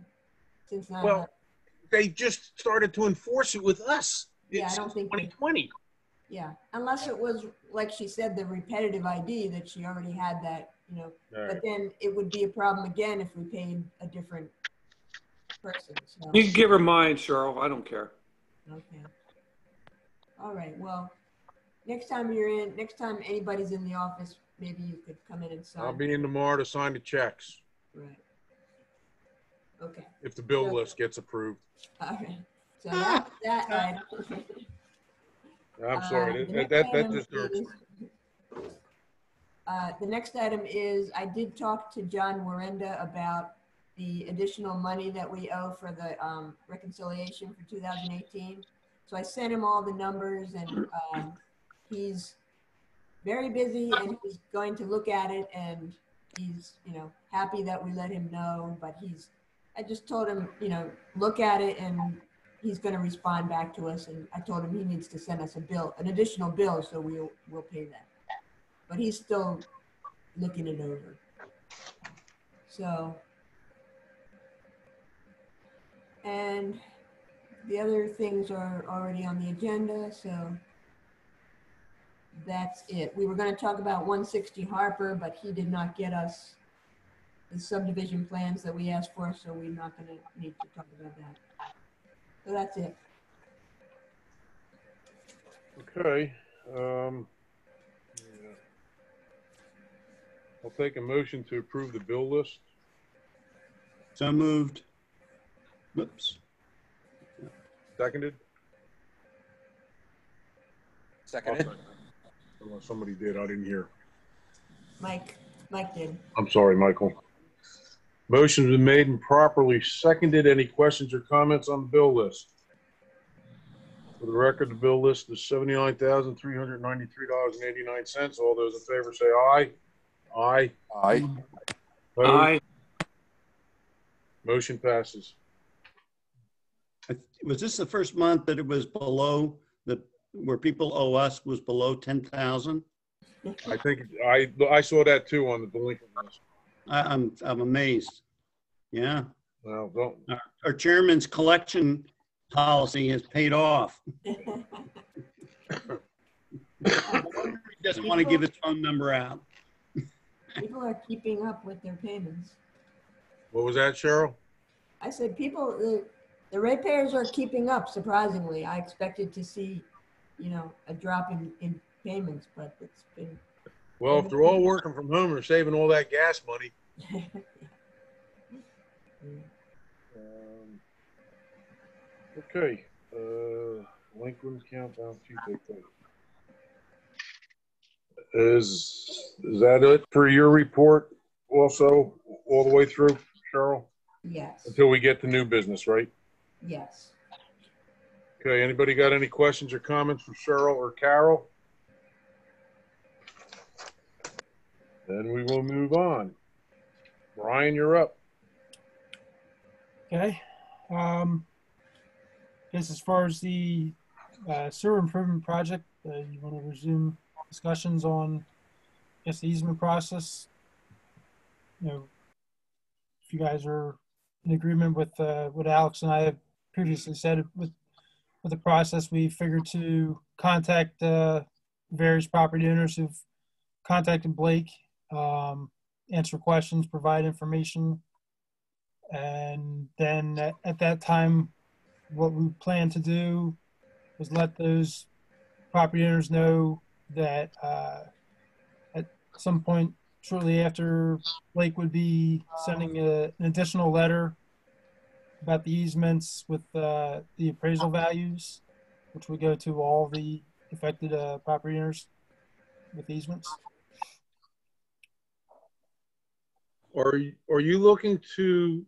Since 9/11. Well, they just started to enforce it with us. Yeah, I It's don't think 2020. Yeah, unless it was, like she said, the repetitive ID that she already had that, you know, All right. but then it would be a problem again if we paid a different person, so, You can give her mine, Cheryl. I don't care. okay. All right, well, next time anybody's in the office, maybe you could come in and sign. I'll be in tomorrow to sign the checks Right. Okay, if the bill Yeah. list gets approved. all right. So that item. I'm sorry, The that next item just hurts. is- The next item is, I did talk to John Warenda about the additional money that we owe for the reconciliation for 2018. So I sent him all the numbers, and he's very busy, and he's going to look at it, and he's, you know, happy that we let him know, but I just told him, you know, look at it, and he's going to respond back to us. And I told him he needs to send us an additional bill, so we'll pay that. But he's still looking it over. So, and the other things are already on the agenda, so that's it. We were going to talk about 160 Harper, but he did not get us the subdivision plans that we asked for, so we're not going to need to talk about that. So that's it. Okay. Yeah. I'll take a motion to approve the bill list. So moved. Whoops. Seconded? Seconded. Unless somebody did, I didn't hear. Mike did. I'm sorry, Michael. Motion's been made and properly seconded. Any questions or comments on the bill list? For the record, the bill list is $79,393.89. All those in favor say aye. Aye. Aye. Opposed? Aye. Motion passes. Was this the first month that it was below where people owe us was below 10,000? I think I saw that too on the delinquent list. I'm amazed. Yeah. Well, don't. Our chairman's collection policy has paid off. He doesn't want to give his phone number out. People are keeping up with their payments. What was that, Cheryl? I said the ratepayers are keeping up, surprisingly. I expected to see, you know, a drop in payments, but it's been. Well, if they're all working from home, they're saving all that gas money. Okay. Delinquent count down to Is that it for your report also all the way through, Cheryl? Yes. Until we get to new business, right? Yes. Okay, anybody got any questions or comments for Cheryl or Carol? Then we will move on. Brian, you're up. Okay. Guess as far as the sewer improvement project, you want to resume discussions on, I guess, the easement process? You know, if you guys are in agreement with what Alex and I have previously said with the process, we figured to contact various property owners who've contacted Blake, answer questions, provide information, and then at that time, what we plan to do was let those property owners know that at some point shortly after, Blake would be sending an additional letter about the easements with the appraisal values, which would go to all the affected property owners with easements. Are you looking to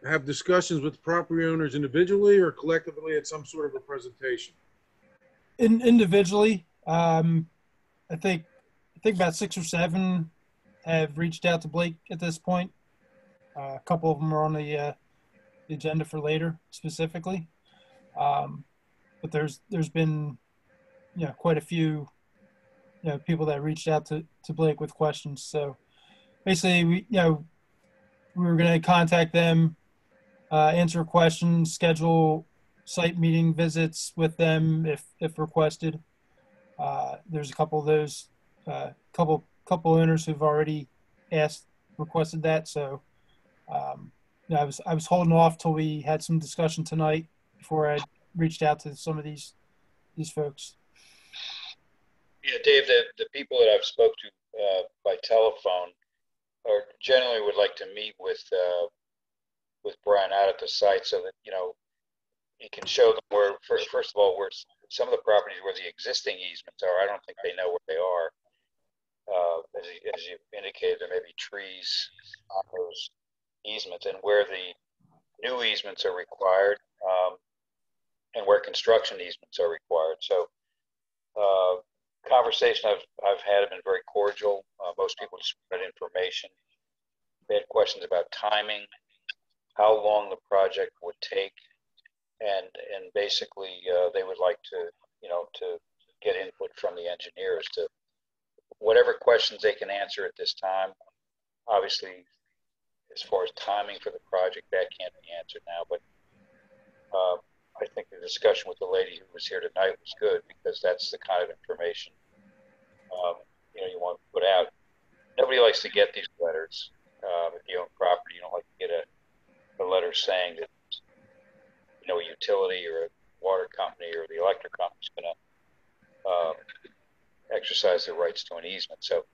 have discussions with property owners individually or collectively at some sort of a presentation? Individually, I think about 6 or 7 have reached out to Blake at this point. A couple of them are on the agenda for later specifically. But there's been, quite a few, people that reached out to Blake with questions. So basically, we were going to contact them, answer questions, schedule site meeting visits with them if requested. There's a couple of those, couple owners who've already requested that. So I was holding off till we had some discussion tonight before I reached out to some of these folks. Yeah, Dave, the people that I've spoke to by telephone or generally would like to meet with Brian out at the site so that, he can show them where, first of all, where some of the properties where the existing easements are. I don't think they know where they are. As you indicated, there may be trees on those easements and where the new easements are required, and where construction easements are required. So conversation I've had have been very cordial. Most people just wanted information. They had questions about timing, how long the project would take, and basically they would like to get input from the engineers to whatever questions they can answer at this time. Obviously, as far as timing for the project, that can't be answered now, but I think the discussion with the lady who was here tonight was good because that's the kind of information you want to put out. Nobody likes to get these letters. If you own property, you don't like to get a letter saying that a utility or a water company or the electric company is going to exercise their rights to an easement. So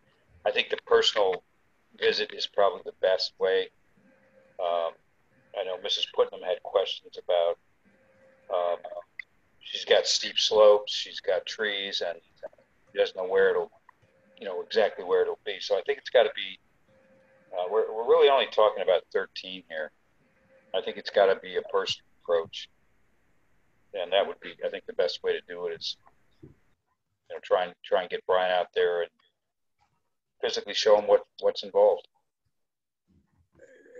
I think the personal visit is probably the best way. I know Mrs. Putnam had questions about, she's got steep slopes, she's got trees, and she doesn't know where it'll, exactly where it'll be. So I think it's got to be, we're really only talking about 13 here. I think it's got to be a personal approach. And that would be, I think, the best way to do it is, try and get Brian out there and physically show him what's involved.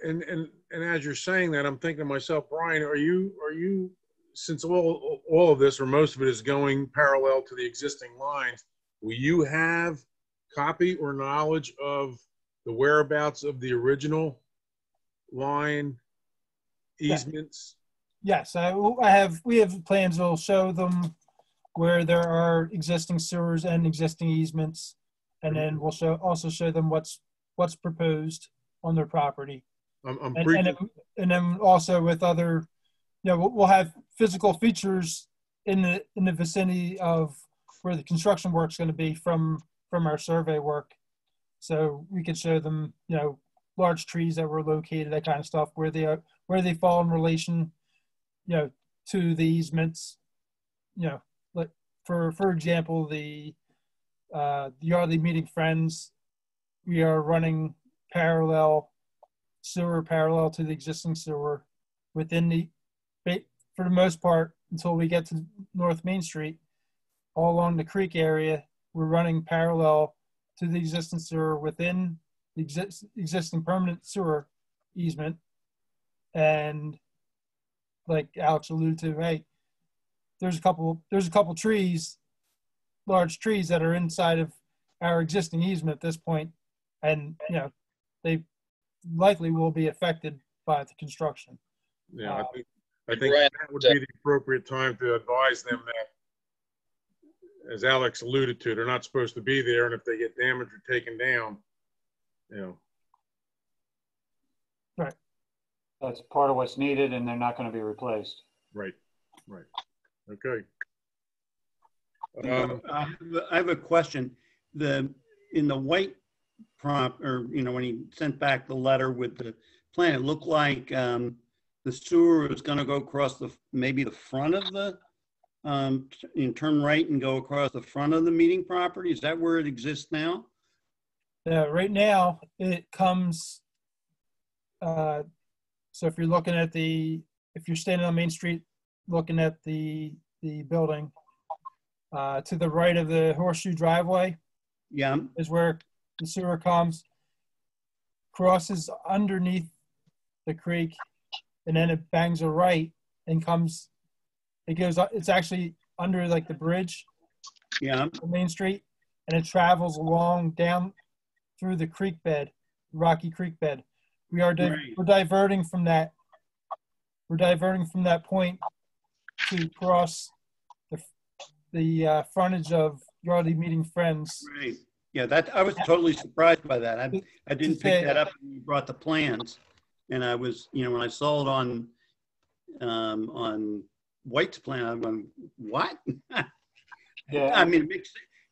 And as you're saying that, I'm thinking to myself, Brian, are you since all of this or most of it is going parallel to the existing lines, will you have copy or knowledge of the whereabouts of the original line easements? Yes, we have plans that will show them where there are existing sewers and existing easements, and then we'll also show them what's proposed on their property. And then also with other, we'll have physical features in the vicinity of where the construction work's going to be from our survey work. So we could show them, large trees that were located, that kind of stuff, where they fall in relation, to the easements. Like for example, the Yardley Meeting Friends, we are running sewer parallel to the existing sewer within for the most part, until we get to North Main Street, all along the creek area, we're running parallel to the existing sewer within the existing permanent sewer easement. And like Alex alluded to, hey, there's a couple trees, large trees that are inside of our existing easement at this point, and they likely will be affected by the construction. Yeah, I think that would be the appropriate time to advise them that, as Alex alluded to, they're not supposed to be there, and if they get damaged or taken down, Right. That's part of what's needed, and they're not going to be replaced. Right. Okay. I have a question. In the white prompt, or when he sent back the letter with the plan, it looked like the sewer was going to go across maybe the front of the turn right and go across the front of the meeting property. Is that where it exists now? Right now it comes. So if you're looking at if you're standing on Main Street looking at the building, to the right of the horseshoe driveway, yeah, is where the sewer comes, crosses underneath the creek, and then it bangs a right and comes. It goes. It's actually under like the bridge, Yeah. on Main Street, and it travels along down through the creek bed, rocky creek bed. We're diverting from that. We're diverting from that point to cross the frontage of Yardley Meeting Friends. Right. Yeah, that I was totally surprised by that. I didn't pick that up when you brought the plans, and I was, you know, when I saw it on White's plan, I went, what? Yeah. I mean,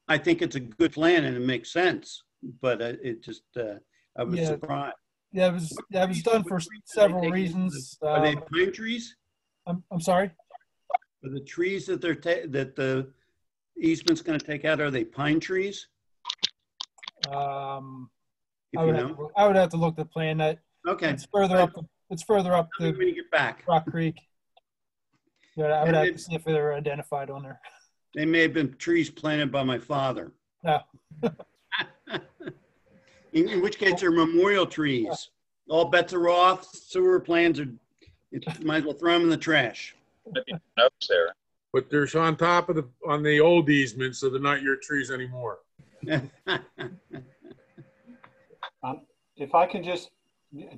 I think it's a good plan and it makes sense, but it just I was surprised. Yeah, it was done for several reasons. Are they pine trees? I'm sorry? Are the trees that that the easement's going to take out, are they pine trees? I would have to look at the plan. Okay. It's further up. It's further up when you get back. Rock Creek. Yeah, I would have to see if they're identified on there. They may have been trees planted by my father. No. In which case they're memorial trees. All bets are off. Sewer plans are, might as well throw them in the trash. Notes there. But they're on top of on the old easement, so they're not your trees anymore. If I can just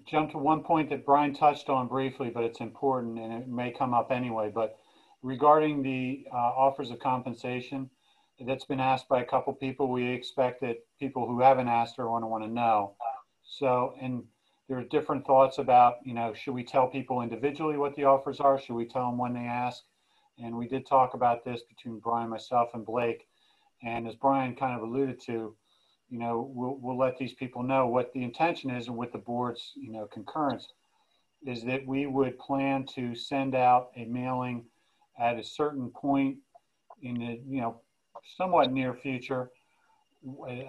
jump to one point that Brian touched on briefly, but it's important and it may come up anyway, but regarding the offers of compensation, that's been asked by a couple people. We expect that people who haven't asked are going to want to know. So, and there are different thoughts about, you know, should we tell people individually what the offers are? Should we tell them when they ask? And we did talk about this between Brian, myself, and Blake. And as Brian kind of alluded to, you know, we'll let these people know what the intention is, and with the board's, you know, concurrence, is that we would plan to send out a mailing at a certain point in the, you know, somewhat near future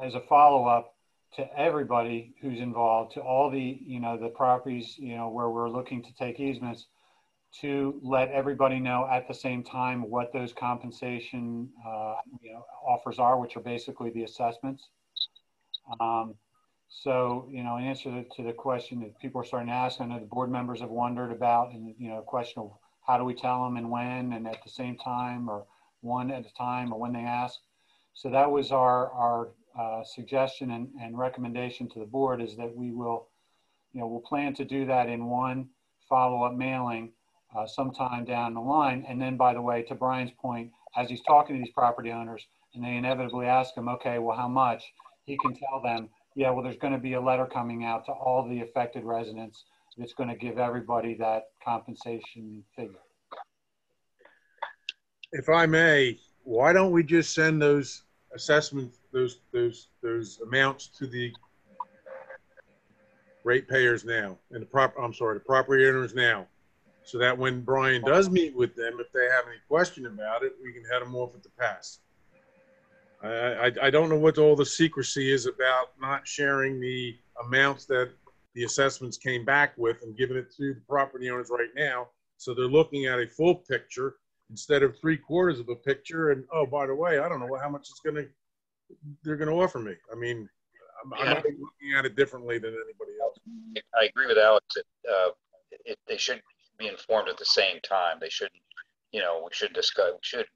as a follow-up to everybody who's involved, to all the, you know, the properties, you know, where we're looking to take easements, to let everybody know at the same time what those compensation, you know, offers are, which are basically the assessments. So, you know, in answer to the question that people are starting to ask, I know the board members have wondered about, and, you know, question of how do we tell them and when, and at the same time, or one at a time, or when they ask. So that was our suggestion and recommendation to the board, is that we will, you know, we'll plan to do that in one follow-up mailing sometime down the line. And then, by the way, to Brian's point, as he's talking to these property owners and they inevitably ask him, okay, well, how much? He can tell them, yeah, well, there's going to be a letter coming out to all the affected residents that's going to give everybody that compensation figure. If I may, why don't we just send those assessments, those amounts to the ratepayers now, and the property owners now, so that when Brian does meet with them, if they have any question about it, we can head them off at the pass. I don't know what all the secrecy is about not sharing the amounts that the assessments came back with and giving it to the property owners right now. So they're looking at a full picture instead of 3/4 of a picture. And, oh, by the way, I don't know how much they're going to offer me. I mean, I'm looking at it differently than anybody else. I agree with Alex that they should be informed at the same time. They shouldn't, you know, we should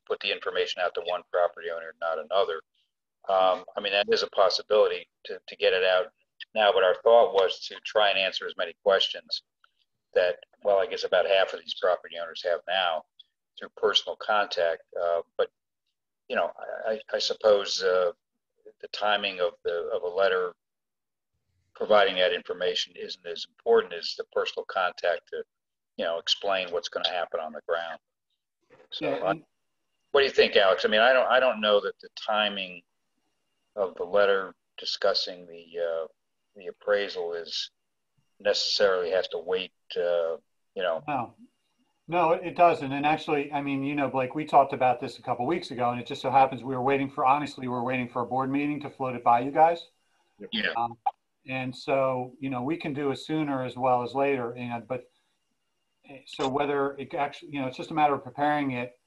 put the information out to one property owner, not another. I mean, that is a possibility to get it out now, but our thought was to try and answer as many questions that, well, I guess about half of these property owners have now through personal contact. But, you know, I suppose the timing of a letter providing that information isn't as important as the personal contact to, you know, explain what's going to happen on the ground. So, Yeah, what do you think, Alex? I mean, I don't know that the timing of the letter discussing the appraisal is necessarily has to wait. You know. No, it doesn't. And actually, I mean, you know, Blake, we talked about this a couple of weeks ago, and it just so happens we were waiting for a board meeting to float it by you guys. Yeah. And so, you know, we can do it sooner as well as later. And but so whether it actually, you know, it's just a matter of preparing it,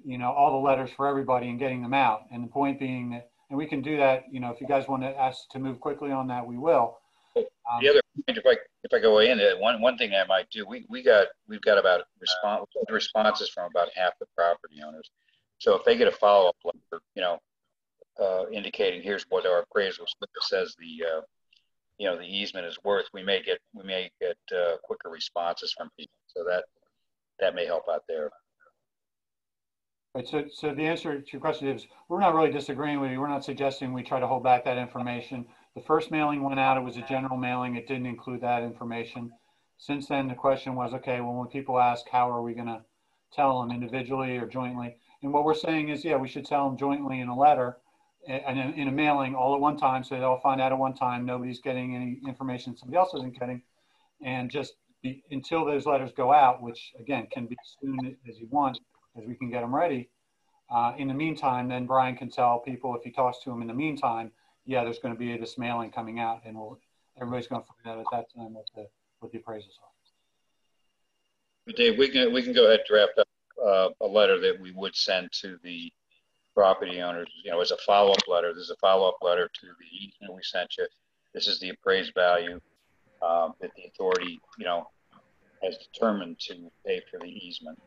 you know, all the letters for everybody and getting them out. And the point being that, and we can do that, you know, if you guys want to ask to move quickly on that, we will. The other if I go in, one thing I might do, we've got about responses from about half the property owners. So if they get a follow-up letter, indicating here's what our appraisal slip says the the easement is worth, we may get quicker responses from people. So that may help out there. Right, so the answer to your question is, we're not really disagreeing with you. We're not suggesting we try to hold back that information. The first mailing went out, it was a general mailing. It didn't include that information. Since then, the question was, okay, well, when people ask, how are we gonna tell them, individually or jointly? And what we're saying is, yeah, we should tell them jointly in a letter and in a mailing all at one time, so they'll find out at one time. Nobody's getting any information somebody else isn't getting. And just until those letters go out, which again, can be as soon as you want, as we can get them ready. In the meantime, then Brian can tell people, if he talks to them in the meantime, yeah, there's going to be this mailing coming out, and everybody's going to find out at that time what the appraisals are. But Dave, we can go ahead and draft up a letter that we would send to the property owners, as a follow-up letter. There's a follow-up letter to the easement we sent you. This is the appraised value that the authority, has determined to pay for the easement.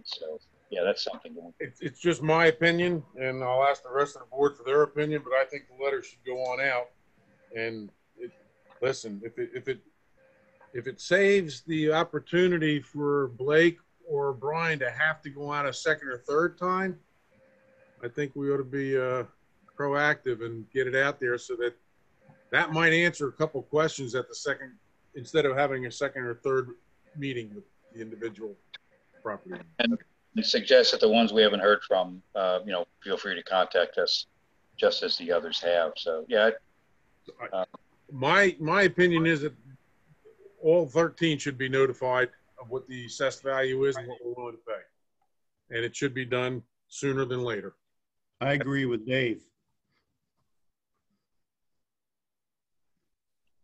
So yeah, that's something. It's just my opinion, and I'll ask the rest of the board for their opinion, but I think the letter should go on out. And listen, if it saves the opportunity for Blake or Brian to have to go out a second or third time, I think we ought to be proactive and get it out there, so that might answer a couple questions at the second, instead of having a second or third meeting with the individual property. And suggest that the ones we haven't heard from, feel free to contact us, just as the others have. So yeah. My opinion is that all 13 should be notified of what the assessed value is and what we're willing to pay, and it should be done sooner than later. I agree with Dave.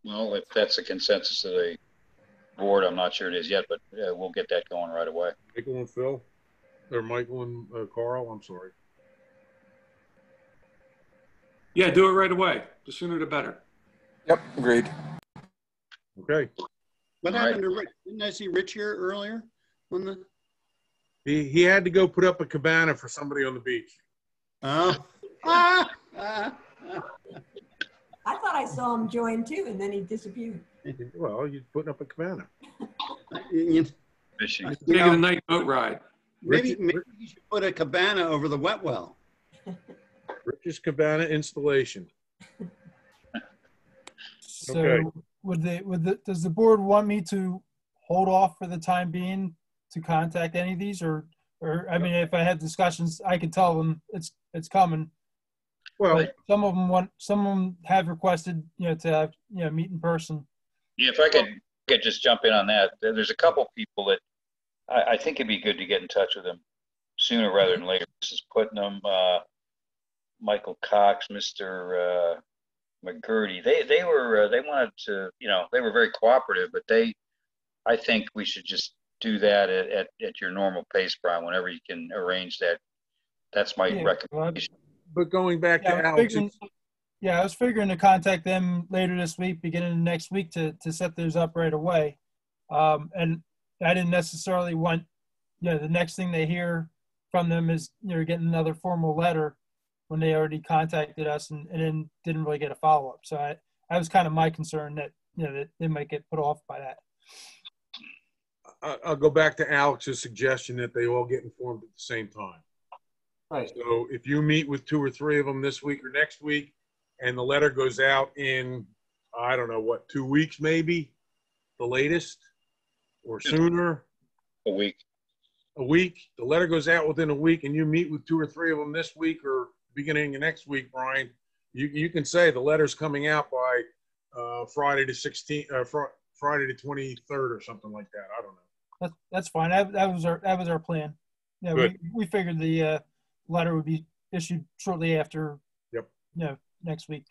Well, if that's the consensus of the board, I'm not sure it is yet, but we'll get that going right away. Michael and Phil, or Michael and Carl, I'm sorry. Yeah, do it right away. The sooner the better. Yep, agreed. Okay. What happened to Rich? Didn't I see Rich here earlier? He had to go put up a cabana for somebody on the beach. I thought I saw him join too, and then he disappeared. Well, you're putting up a cabana. Fishing. Taking a night boat ride. Maybe you should put a cabana over the wet well. Rich's cabana installation. So Okay. does the board want me to hold off for the time being to contact any of these, or I mean, if I had discussions, I could tell them it's coming. Well, But some of them have requested, to have, meet in person. Yeah, if I could just jump in on that. There's a couple people that I think it'd be good to get in touch with them sooner rather than later. Mrs. Putnam, Michael Cox, Mr. McGurdy. They wanted to, they were very cooperative, but I think we should just do that at your normal pace, Brian, whenever you can arrange that. That's my recommendation. but going back to Alex, I was figuring to contact them later this week, beginning of next week, to set those up right away. And I didn't necessarily want, the next thing they hear from them is, getting another formal letter when they already contacted us and then didn't really get a follow-up. So that was kind of my concern, that, that they might get put off by that. I'll go back to Alex's suggestion that they all get informed at the same time. Right. So if you meet with 2 or 3 of them this week or next week, and the letter goes out in, I don't know, 2 weeks maybe, the latest, or sooner? A week. A week. The letter goes out within a week, and you meet with 2 or 3 of them this week or beginning of next week, Brian. You can say the letter's coming out by Friday the 16th, Friday the 23rd, or something like that. I don't know. That's fine. That was our plan. Yeah, we figured the letter would be issued shortly after. Yep. Next week.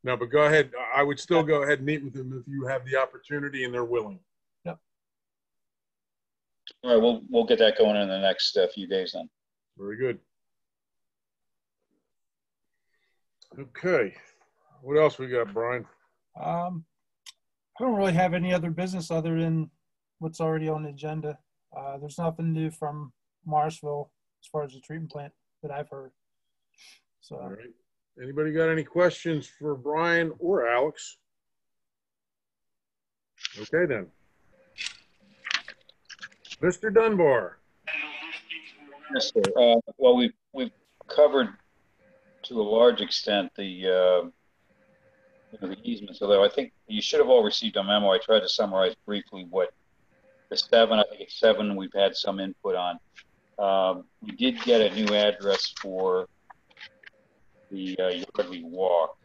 No, but go ahead. I would still go ahead and meet with them if you have the opportunity and they're willing. Yep. All right, we'll get that going in the next few days then. Very good. Okay. What else we got, Brian? I don't really have any other business other than what's already on the agenda. There's nothing new from Morrisville as far as the treatment plant that I've heard. So, All right. Anybody got any questions for Brian or Alex? Okay, then. Mr. Dunbar. Yes, sir. Well, we've covered to a large extent the easements, although I think you should have all received a memo. I tried to summarize briefly what the 7, I think it's 7, we've had some input on. We did get a new address for the Yardley Walk.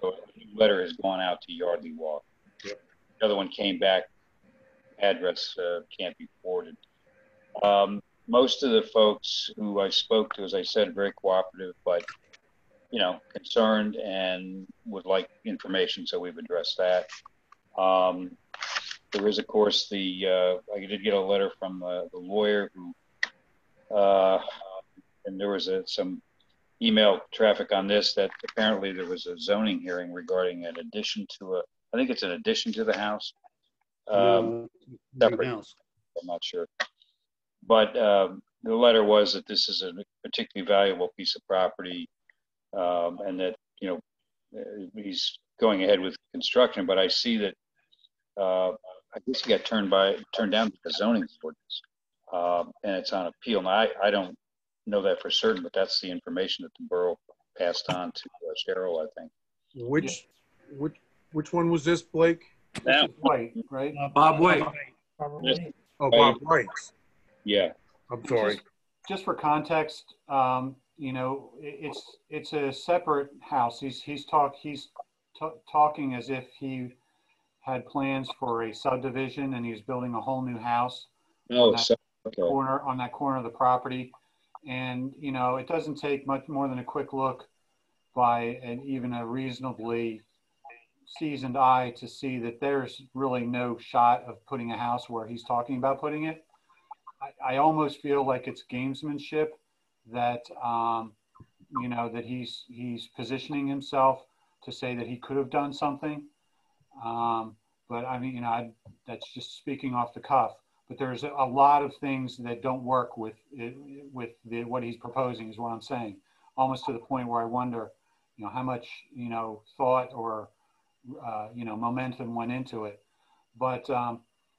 So a new letter has gone out to Yardley Walk. Yep. The other one came back, address can't be forwarded. Most of the folks who I spoke to, as I said, very cooperative, but concerned and would like information, so we've addressed that. There is, of course, I did get a letter from the lawyer who, and there was some email traffic on this, that apparently there was a zoning hearing regarding an addition to I think it's an addition to the house. Separate house. I'm not sure. But the letter was that this is a particularly valuable piece of property, and that, he's going ahead with construction, but I see that I guess he got turned down by the zoning ordinance, and it's on appeal. Now, I don't know that for certain, but that's the information that the borough passed on to Cheryl, I think. Which one was this, Blake? This is White, right? Bob White. Oh, Bob White. Yeah. I'm sorry. Just for context, it's a separate house. He's talking as if he had plans for a subdivision and he's building a whole new house on that corner of the property. And, it doesn't take much more than a quick look by even a reasonably seasoned eye to see that there's really no shot of putting a house where he's talking about putting it. I almost feel like it's gamesmanship that, that he's positioning himself to say that he could have done something. But I mean, that's just speaking off the cuff. But there's a lot of things that don't work with what he's proposing, is what I'm saying. Almost to the point where I wonder, how much, thought or, momentum went into it. But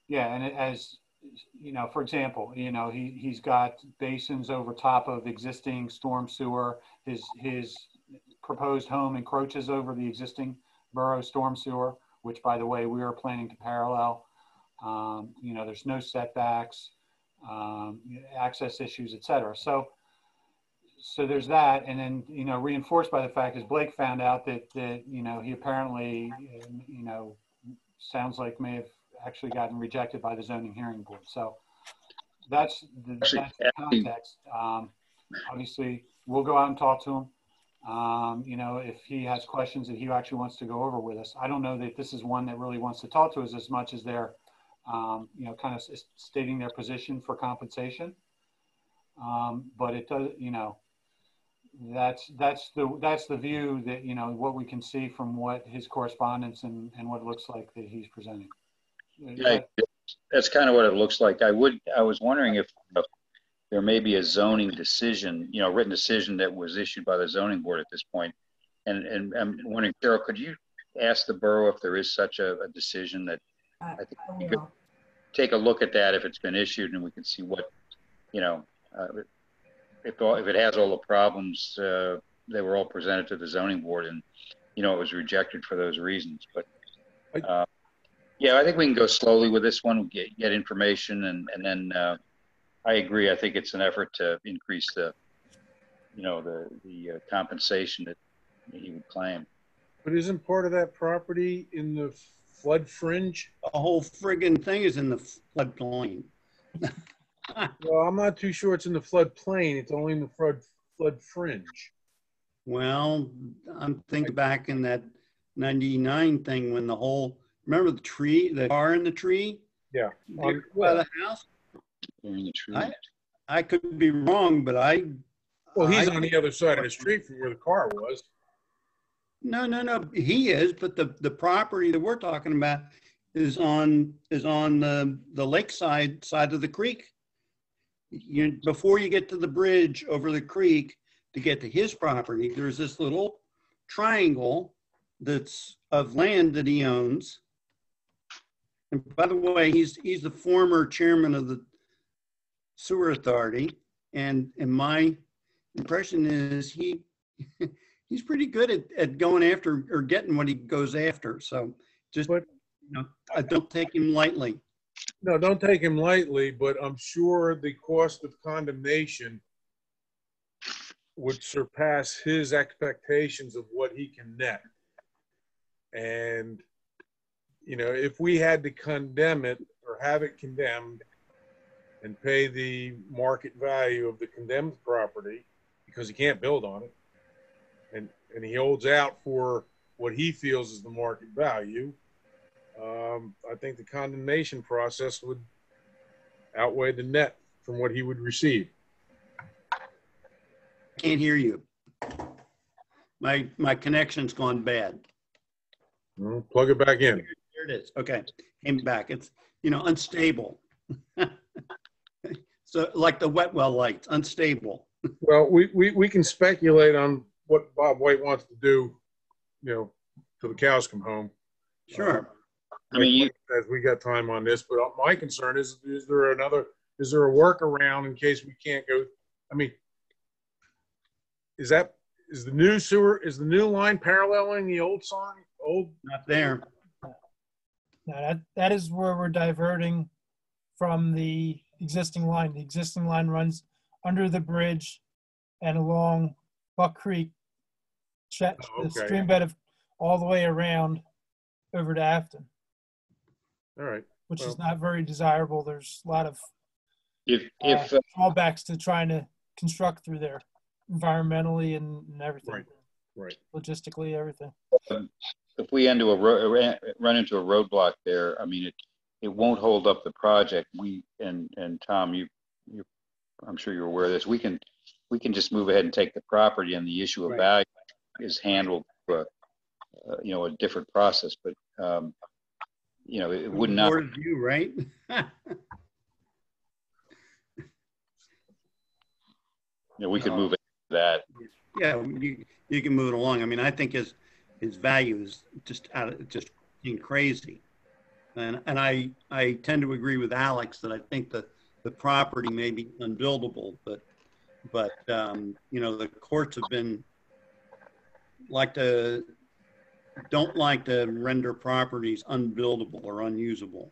yeah, and as for example, he's got basins over top of existing storm sewer. His proposed home encroaches over the existing borough storm sewer, which, by the way, we are planning to parallel. There's no setbacks, access issues, etc. So there's that, and then reinforced by the fact, as Blake found out that he apparently sounds like may have actually gotten rejected by the zoning hearing board. So that's the context. Obviously, we'll go out and talk to him. If he has questions that he actually wants to go over with us. I don't know that this is one that really wants to talk to us as much as they're, kind of stating their position for compensation. But it does, that's the view that, what we can see from what his correspondence and what it looks like that he's presenting. Yeah, that's kind of what it looks like. I was wondering if there may be a zoning decision, written decision that was issued by the zoning board at this point. And I'm wondering, Cheryl, could you ask the borough if there is such a decision that I think you could take a look at that if it's been issued, and we can see what, if it has all the problems, they were all presented to the zoning board, and, it was rejected for those reasons. But yeah, I think we can go slowly with this one, get information, and then I agree. I think it's an effort to increase the compensation that he would claim. But isn't part of that property in the flood fringe? The whole friggin' thing is in the floodplain. Well, I'm not too sure it's in the floodplain. It's only in the flood fringe. Well, I'm thinking back in that 99 thing when remember the car in the tree? Yeah. By the house? In the tree. I could be wrong, but well, he's on the other side of the street from where the car was. No, he is, but the property that we're talking about is on the lakeside side of the creek. Before you get to the bridge over the creek to get to his property, there's this little triangle that's of land that he owns. And by the way, he's the former chairman of the sewer authority, and my impression is he's pretty good at going after or getting what he goes after. So just, I don't take him lightly. No, don't take him lightly, but I'm sure the cost of condemnation would surpass his expectations of what he can net. And, if we had to condemn it or have it condemned and pay the market value of the condemned property because he can't build on it, and he holds out for what he feels is the market value, I think the condemnation process would outweigh the net from what he would receive. Can't hear you. My connection's gone bad. Well, plug it back in. There it is. Okay, came back. It's unstable. So like the wet well lights, unstable. Well, we can speculate on what Bob White wants to do, till the cows come home. Sure. I mean, as we got time on this, but my concern is there a workaround in case we can't go? I mean, is the new line paralleling the old sign? Not there. No, that is where we're diverting from the existing line. The existing line runs under the bridge and along Buck Creek, the stream bed of all the way around over to Afton. All right. Which is not very desirable. There's a lot of drawbacks to trying to construct through there, environmentally and everything. Right. Logistically, everything. If we run into a roadblock there, I mean, it won't hold up the project. And Tom, I'm sure you're aware of this. We can just move ahead and take the property, and the issue of value is handled through a different process. But it would not. Board of view, right? We could move it to that. Yeah, you can move it along. I mean, I think his value is just being crazy, and I tend to agree with Alex that I think that the property may be unbuildable, but the courts have been don't like to render properties unbuildable or unusable,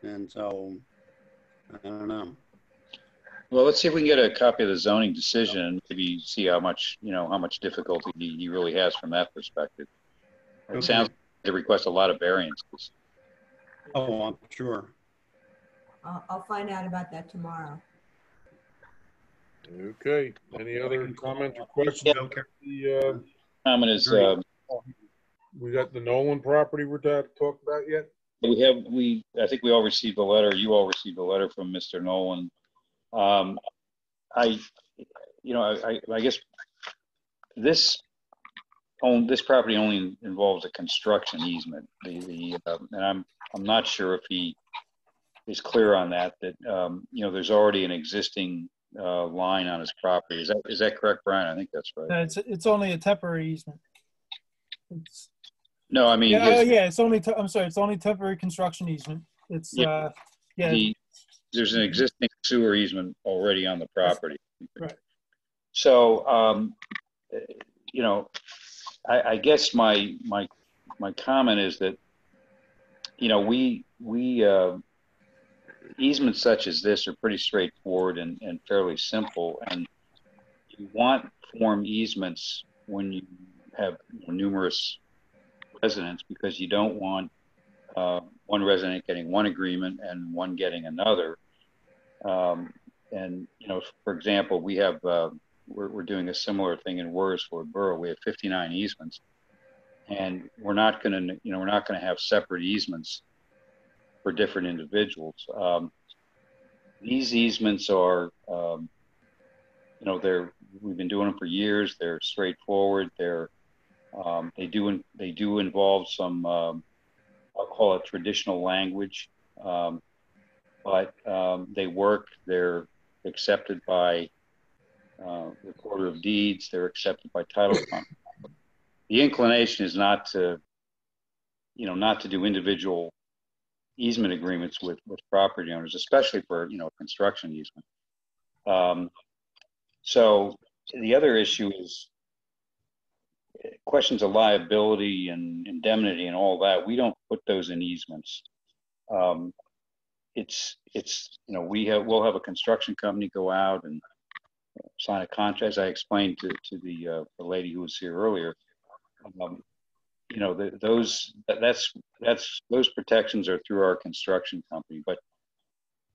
and so I don't know. Well, let's see if we can get a copy of the zoning decision and maybe see how much difficulty he really has from that perspective. It sounds like they request a lot of variances. Oh, I'm sure. I'll find out about that tomorrow. Okay. Any other comments or questions? The comment is we got the Nolan property we're talking about yet? I think we all received a letter. You all received a letter from Mr. Nolan. I guess this property only involves a construction easement. And I'm not sure if he is clear on that. There's already an existing line on his property. Is that correct, Brian? I think that's right. It's only a temporary easement. No, I mean. It's only. I'm sorry. It's only temporary construction easement. It's there's an existing sewer easement already on the property. Right. So, I guess my comment is that, we easements such as this are pretty straightforward and fairly simple. And you want form easements when you have numerous residents, because you don't want one resident getting one agreement and one getting another. For example, we have we're doing a similar thing in Wurrisford Borough. We have 59 easements, and we're not going to have separate easements for different individuals. These easements are, we've been doing them for years. They're straightforward. They do involve some, I'll call it traditional language, but they work. They're accepted by recorder of deeds. They're accepted by title company. The inclination is not to do individual easement agreements with property owners, especially for construction easement. So the other issue is questions of liability and indemnity and all that. We don't put those in easements. We'll have a construction company go out and sign a contract, as I explained to the lady who was here earlier. Those protections are through our construction company, but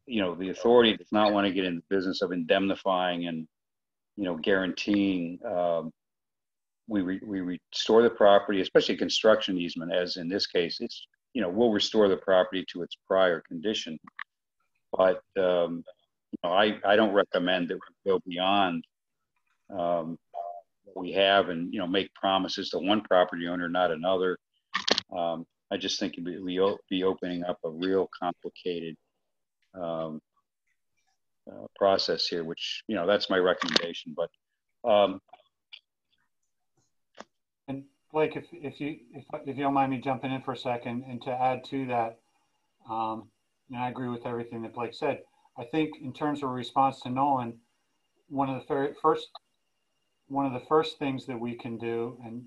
the authority does not want to get in the business of indemnifying and guaranteeing. We restore the property, especially construction easement, as in this case. It's we'll restore the property to its prior condition, but I don't recommend that we go beyond what we have and make promises to one property owner, not another. I just think we'll be opening up a real complicated process here, which that's my recommendation. But and Blake, if you don't mind me jumping in for a second, and to add to that, and I agree with everything that Blake said. I think in terms of a response to Nolan, one of the first things that we can do, and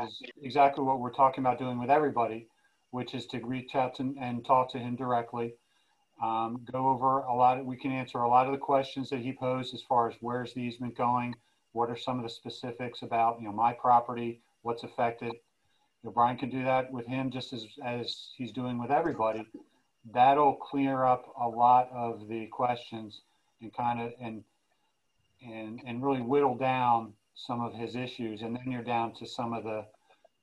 is exactly what we're talking about doing with everybody, which is to reach out to and talk to him directly. Go over we can answer a lot of the questions that he posed as far as where's the easement going, what are some of the specifics about my property, what's affected. Brian can do that with him just as he's doing with everybody. That'll clear up a lot of the questions and really whittle down some of his issues. And then you're down to some of the,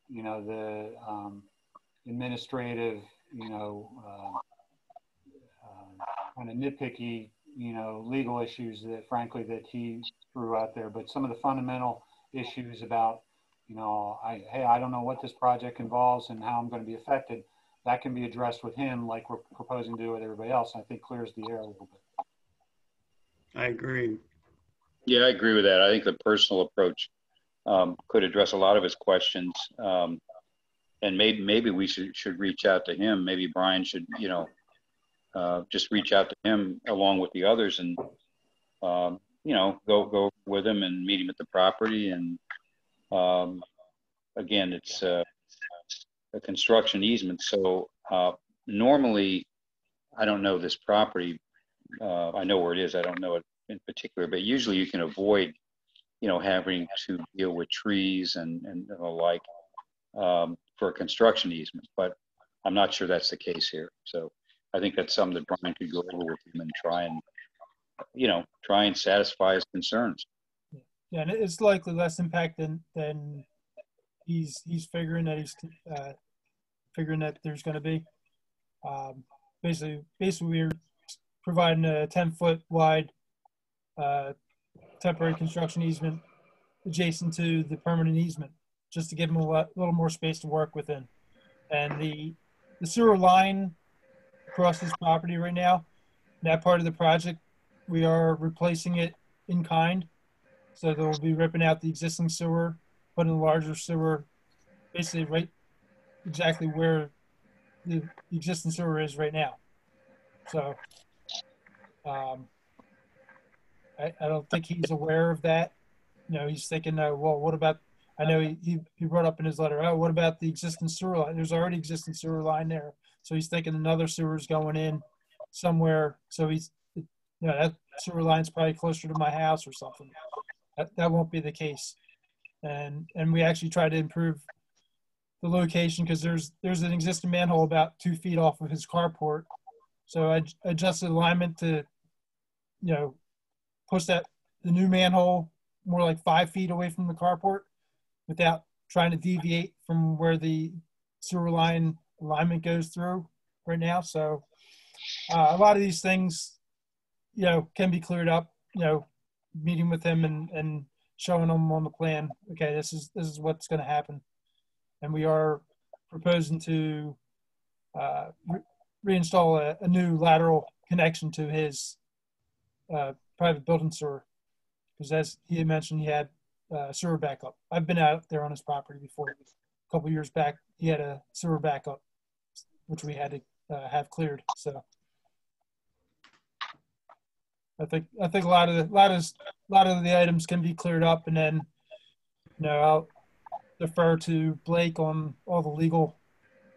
the administrative, kind of nitpicky, legal issues that frankly that he threw out there. But some of the fundamental issues about, I don't know what this project involves and how I'm going to be affected. That can be addressed with him like we're proposing to do with everybody else. I think clears the air a little bit. I agree. Yeah, I agree with that. I think the personal approach could address a lot of his questions. And maybe we should reach out to him. Maybe Brian should, just reach out to him along with the others and, go with him and meet him at the property. And again, it's a construction easement. So normally, I don't know this property. I know where it is. I don't know it in particular, but usually you can avoid, having to deal with trees and the like for a construction easement. But I'm not sure that's the case here. So I think that's something that Brian could go over with him and try and satisfy his concerns. Yeah, and it's likely less impact than he's figuring that figuring that there's going to be. Basically, we're providing a 10-foot wide temporary construction easement adjacent to the permanent easement, just to give them a little more space to work within. And the sewer line across this property right now, that part of the project, we are replacing it in kind. So they'll be ripping out the existing sewer, putting a larger sewer, basically right exactly where the existing sewer is right now. So I don't think he's aware of that. He's thinking, well, what about, I know he brought up in his letter, what about the existing sewer line? There's already existing sewer line there. So he's thinking another sewer is going in somewhere. So he's, that sewer line's probably closer to my house or something. That won't be the case. And we actually try to improve the location because there's an existing manhole about 2 feet off of his carport. So I adjusted alignment to, push the new manhole more like 5 feet away from the carport without trying to deviate from where the sewer line alignment goes through right now. So a lot of these things, can be cleared up, meeting with him and showing him on the plan, okay, this is what's going to happen. And we are proposing to reinstall a new lateral connection to his private building sewer. Because as he had mentioned, he had sewer backup. I've been out there on his property before. A couple years back, he had a sewer backup, which we had to have cleared. So I think a lot of the items can be cleared up, and then I'll defer to Blake on all the legal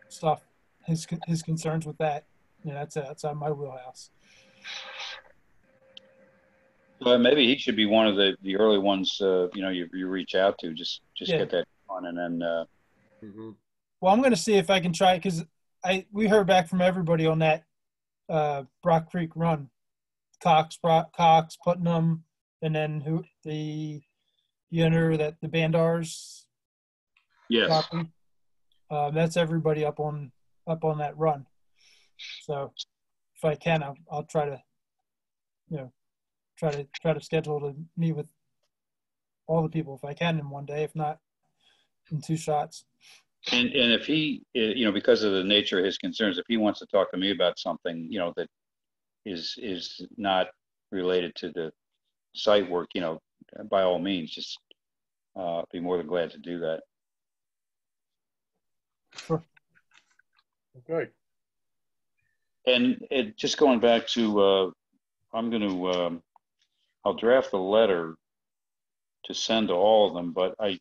stuff, his concerns with that. That's on my wheelhouse. Well, maybe he should be one of the early ones. You reach out to just Yeah. get that on, and then. Well, I'm going to see if I can try, because we heard back from everybody on that Brock Creek run. Cox, Putnam, and then the owner that the Bandars. Yes. Property. That's everybody up on that run. So if I can, I'll try to, try to schedule to meet with all the people if I can in one day, if not in 2 shots. And if he, because of the nature of his concerns, if he wants to talk to me about something, that is not related to the site work, by all means, just be more than glad to do that. Sure. Okay. And just going back to, I'll draft a letter to send to all of them, but I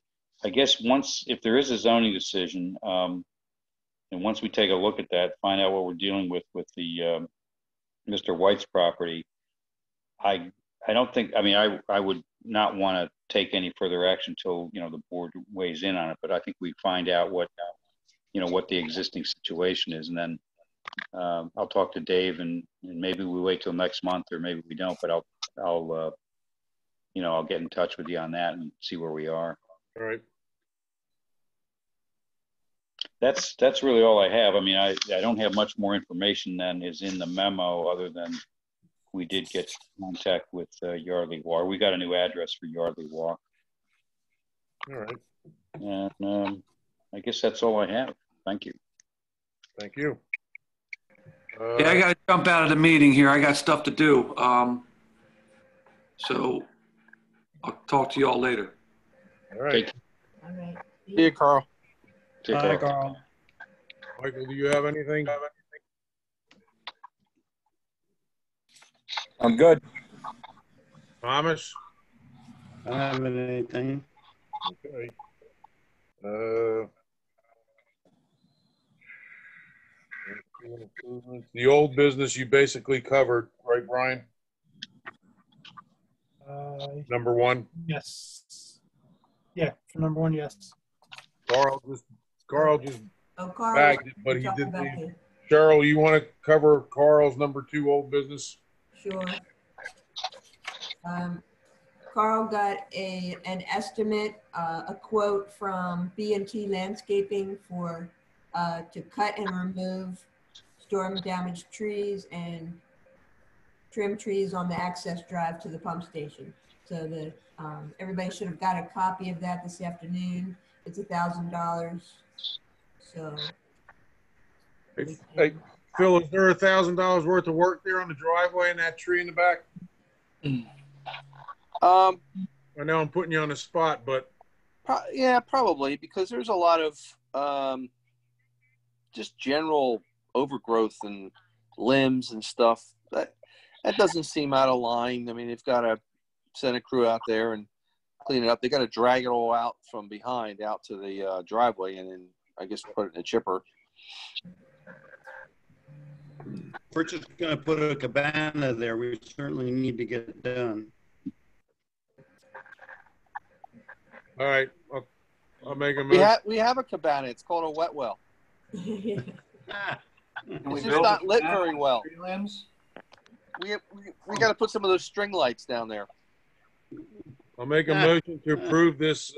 guess if there is a zoning decision, and once we take a look at that, find out what we're dealing with the Mr. White's property, I don't think, I would not want to take any further action until, the board weighs in on it, but I think we find out what the existing situation is, and then I'll talk to Dave, and maybe we wait till next month, or maybe we don't, but I'll get in touch with you on that and see where we are. All right. That's really all I have. I don't have much more information than is in the memo, other than we did get contact with Yardley Walk. We got a new address for Yardley Walk. All right. And I guess that's all I have. Thank you. Thank you. Yeah, I got to jump out of the meeting here. I got stuff to do. So I'll talk to you all later. All right. All right. See you, Carl. Take Bye, care. Carl. Michael, do you have anything? I'm good. Thomas? I don't have anything. Okay. The old business you basically covered, right, Brian? Number 1. Yes. Yeah, for number 1, yes. Carl just Carl, bagged it, but he talked did about leave. Cheryl, you want to cover Carl's number 2 old business? Sure. Carl got an estimate, a quote from B&T Landscaping for to cut and remove storm damaged trees and trim trees on the access drive to the pump station. So that everybody should have got a copy of that this afternoon. It's $1,000. So. Hey, Phil, is there $1,000 worth of work there on the driveway and that tree in the back? I know I'm putting you on the spot, but Yeah, probably, because there's a lot of just general overgrowth and limbs and stuff. That doesn't seem out of line. They've got to send a crew out there and clean it up. They got to drag it all out from behind out to the driveway, and then I guess put it in a chipper. We're just going to put a cabana there. We certainly need to get it done. all right, I'll make a motion. We have a cabana. It's called a wet well. Ah, It's just not lit very well. We got to put some of those string lights down there. I'll make a motion to approve this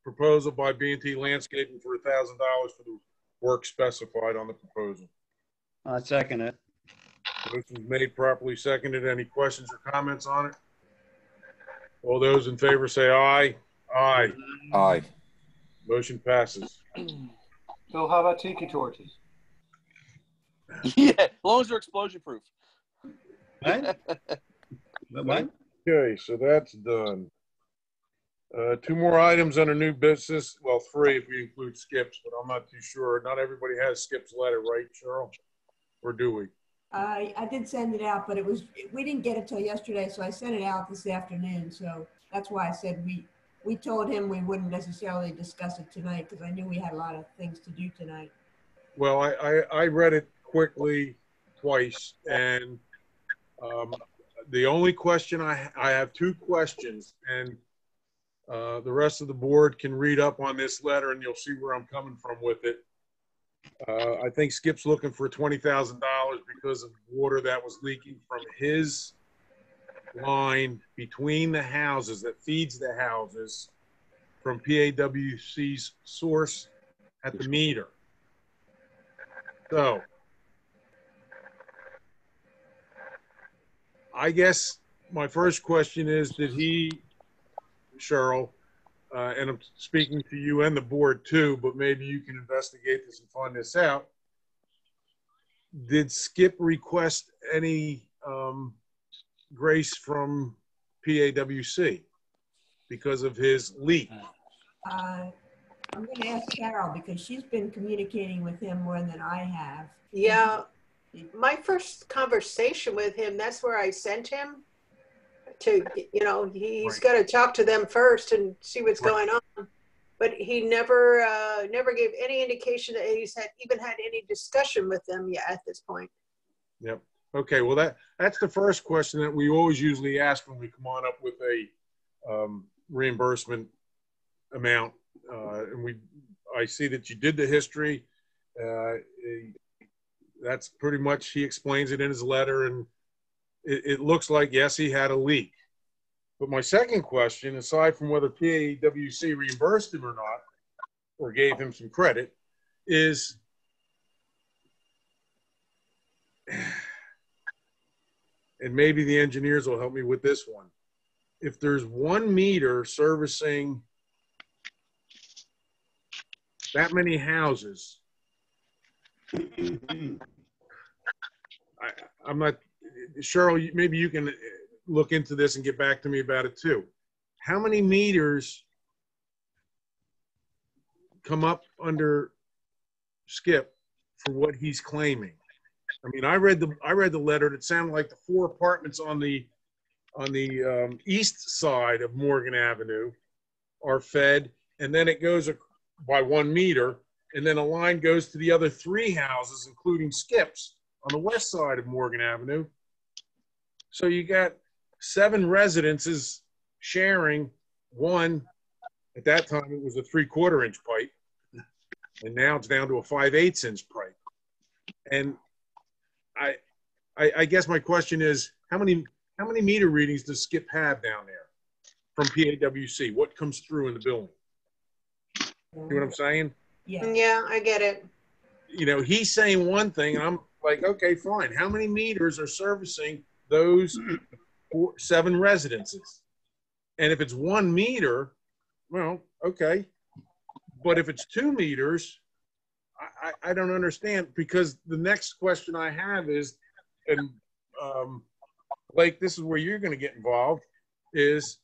proposal by B&T Landscaping for $1,000 for the work specified on the proposal. I second it. Motion's made, properly seconded. Any questions or comments on it? All those in favor say aye. Aye. Aye. Motion passes. Bill, how about tiki torches? Yeah, as long as they're explosion proof. What? What? Okay, so that's done. Two more items under new business. Well, three if we include Skip's, but I'm not too sure. Not everybody has Skip's letter, right, Cheryl? Or do we? I did send it out, but we didn't get it till yesterday, so I sent it out this afternoon. So that's why I said we told him we wouldn't necessarily discuss it tonight because I knew we had a lot of things to do tonight. Well, I read it quickly twice, and the only question I have two questions, and the rest of the board can read up on this letter, and you'll see where I'm coming from with it. I think Skip's looking for $20,000 because of water that was leaking from his line between the houses that feeds the houses from PAWC's source at the meter. So I guess my first question is, did he, Cheryl, and I'm speaking to you and the board too, but maybe you can investigate this and find this out. Did Skip request any grace from PAWC because of his leak? I'm going to ask Carol because she's been communicating with him more than I have. Yeah, my first conversation with him, that's where I sent him to, he's got to talk to them first and see what's going on. But he never gave any indication that he's even had any discussion with them yet at this point. Yep. Okay. Well, that's the first question that we always usually ask when we come on up with a reimbursement amount. And I see that you did the history. That's pretty much, he explains it in his letter, and it looks like, yes, he had a leak. But my second question, aside from whether PAWC reimbursed him or not, or gave him some credit, is and maybe the engineers will help me with this one. If there's one meter servicing that many houses, I'm not, Cheryl, maybe you can look into this and get back to me about it too. How many meters come up under Skip for what he's claiming? I mean, I read the letter, and it sounded like the 4 apartments on the east side of Morgan Avenue are fed, and then it goes by 1 meter, and then a line goes to the other 3 houses, including Skip's, on the west side of Morgan Avenue. So you got 7 residences sharing one. At that time, it was a 3/4 inch pipe, and now it's down to a 5/8 inch pipe. And I guess my question is, how many meter readings does Skip have down there from PAWC? What comes through in the building? You know what I'm saying? Yeah, I get it. He's saying one thing, and I'm like, okay, fine. How many meters are servicing those 7 residences? And if it's 1 meter, well, okay. But if it's 2 meters, I don't understand, because the next question I have is, and Blake, this is where you're going to get involved, is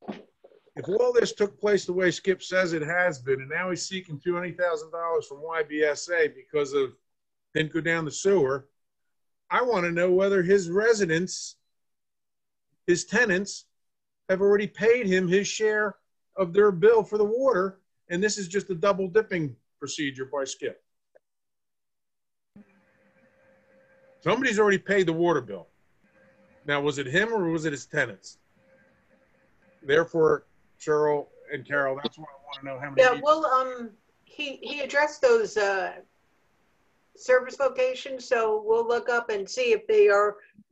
if all this took place the way Skip says it has been, and now he's seeking $20,000 from YBSA because of didn't go down the sewer, I want to know whether his residents, his tenants, have already paid him his share of their bill for the water, and this is just a double dipping procedure by Skip. Somebody's already paid the water bill. Now, was it him or was it his tenants? Therefore, Cheryl and Carol, that's what I want to know. How many? Yeah, well, he addressed those service locations, so we'll look up and see if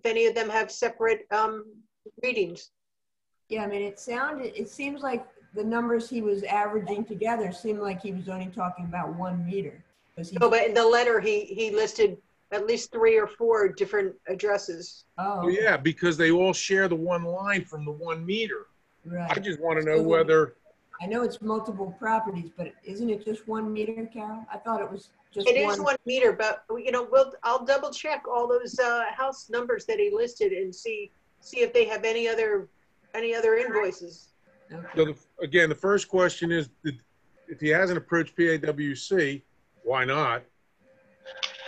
any of them have separate readings. Yeah, I mean, it seems like the numbers he was averaging together seemed like he was only talking about 1 meter. No, but in the letter, he listed at least 3 or 4 different addresses. Oh, yeah, because they all share the 1 line from the 1 meter. right. I just want to know whether I know it's multiple properties, but isn't it just 1 meter, Carol? I thought it was just It one. is 1 meter, but you know, I'll double check all those house numbers that he listed and see if they have any other invoices. Okay. So again, the first question is, if he hasn't approached PAWC, why not?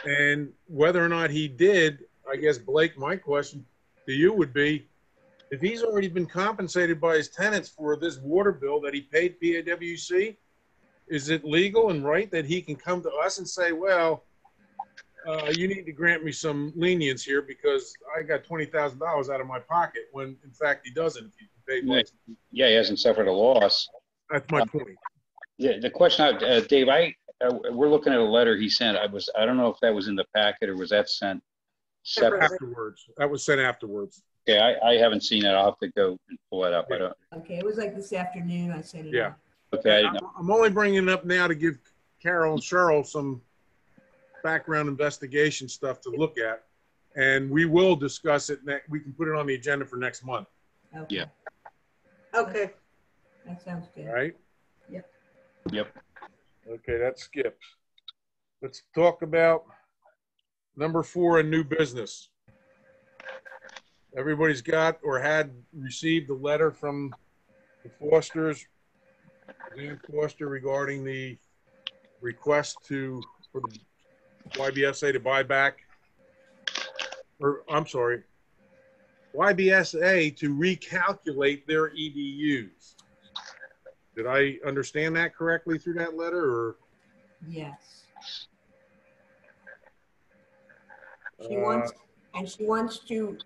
And whether or not he did, I guess, Blake, my question to you would be, if he's already been compensated by his tenants for this water bill that he paid PAWC, is it legal and right that he can come to us and say, well, you need to grant me some lenience here because I got $20,000 out of my pocket, when in fact he doesn't if he paid less? Yeah, he hasn't suffered a loss. That's my point. Yeah, the question, Dave, we're looking at a letter he sent. I don't know if that was in the packet or was that sent separate? Afterwards. That was sent afterwards. Okay, I haven't seen it. I'll have to go and pull it up. I don't. Okay, it was like this afternoon I sent it Yeah. out. Okay, I'm only bringing it up now to give Carol and Cheryl some background investigation stuff to look at, and we will discuss it. We can put it on the agenda for next month. Okay. Yeah. Okay. That sounds good. All right? Yep. Okay, that skips. Let's talk about number 4 in new business. Everybody's got or had received a letter from the Fosters, Dan Foster, regarding the request for the YBSA to buy back, or I'm sorry, YBSA to recalculate their EDUs. Did I understand that correctly through that letter, or? Yes. She wants to,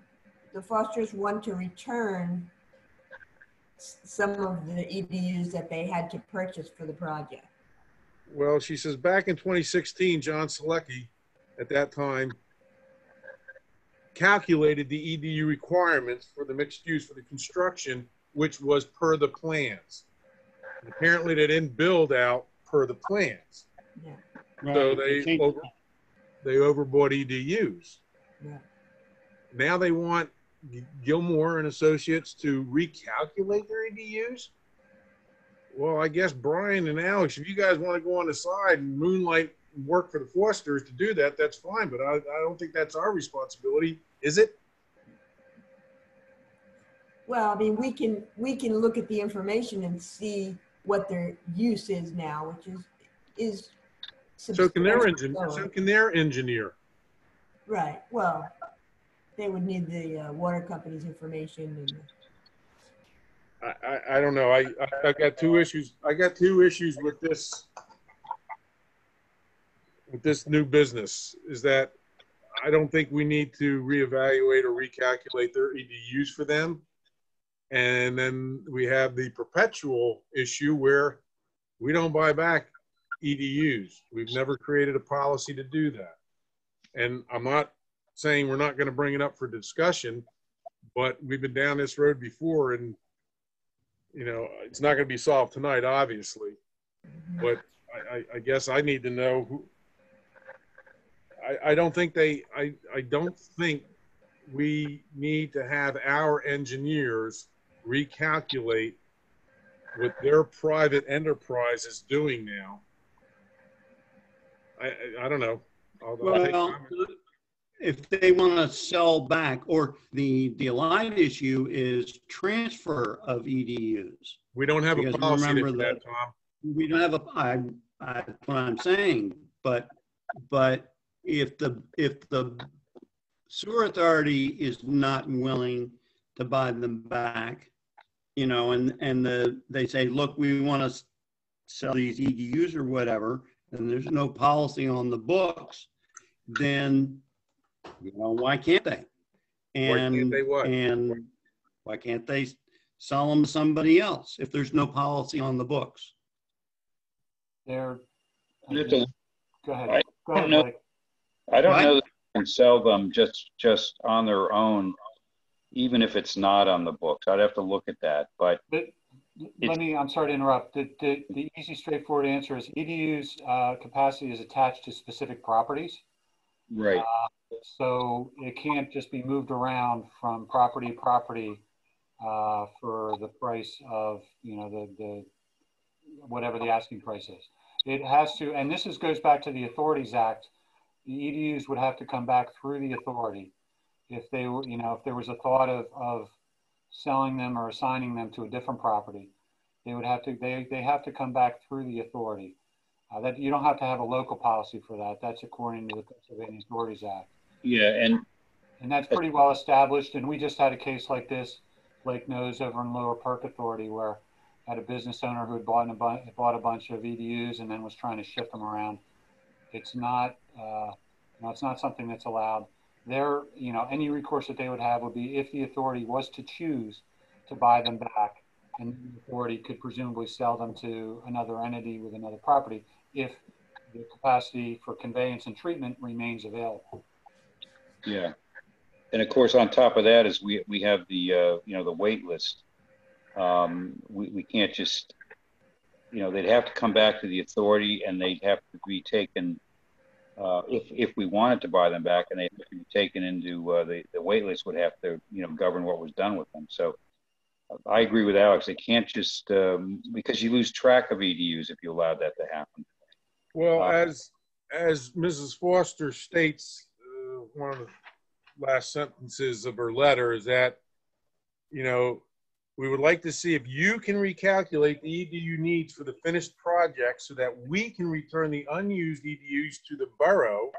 the Fosters want to return some of the EDUs that they had to purchase for the project. Well, she says back in 2016, John Selecki, at that time, calculated the EDU requirements for the mixed use for the construction, which was per the plans. And apparently they didn't build out per the plans. Yeah. So Right. they overbought EDUs. Yeah. Now they want Gilmore and Associates to recalculate their EDUs. Well, I guess Brian and Alex, if you guys want to go on the side and moonlight and work for the Fosters to do that, that's fine. But I don't think that's our responsibility, is it? Well, I mean, we can look at the information and see what their use is now, which is So can their substantially engineer? lower. So can their engineer? Right. Well, they would need the water company's information. And I don't know. I got 2 issues. I got 2 issues with this new business. Is that I don't think we need to reevaluate or recalculate their EDUs for them. And then we have the perpetual issue where we don't buy back EDUs. We've never created a policy to do that. And I'm not saying we're not going to bring it up for discussion, but we've been down this road before, and you know, it's not going to be solved tonight, obviously. But I guess I need to know who. I don't think we need to have our engineers recalculate what their private enterprise is doing now. I don't know. I'll take Well, comment. if they want to sell back, or the Allied issue is transfer of EDUs. We don't have a Because policy remember for that, that- Tom. We don't have that's what I'm saying, but if the sewer authority is not willing to buy them back, you know, and they say, look, we want to sell these EDUs or whatever, and there's no policy on the books, then, you know, why can't they? And, Why can't they what? And why can't they sell them to somebody else if there's no policy on the books? They're, You have to- go ahead. I Go ahead, don't know. Blake. I don't What? know that you can sell them just on their own, even if it's not on the books. I'd have to look at that. But I'm sorry to interrupt. The easy, straightforward answer is EDU's capacity is attached to specific properties. right, So it can't just be moved around from property to property for the price of, you know, whatever the asking price is. It has to, and this goes back to the Authorities Act. The EDUs would have to come back through the authority if they were, if there was a thought of selling them or assigning them to a different property. They would have to, they have to come back through the authority. That you don't have to have a local policy for that. That's according to the Pennsylvania Authorities Act. Yeah, And that's pretty well established. And we just had a case like this, Blake knows, over in Lower Perk Authority, where had a business owner who had bought a bunch of EDUs and then was trying to shift them around. It's not, it's not something that's allowed. There, any recourse that they would have would be if the authority was to choose to buy them back, and the authority could presumably sell them to another entity with another property if the capacity for conveyance and treatment remains available. yeah. And of course, on top of that is we have the, the wait list. We can't just, they'd have to come back to the authority, and they'd have to be taken, if we wanted to buy them back, and they'd have to be taken into the wait list would have to, govern what was done with them. So I agree with Alex. They can't just, because you lose track of EDUs if you allow that to happen. Well, as Mrs. Foster states, one of the last sentences of her letter is that, we would like to see if you can recalculate the EDU needs for the finished project so that we can return the unused EDUs to the borough.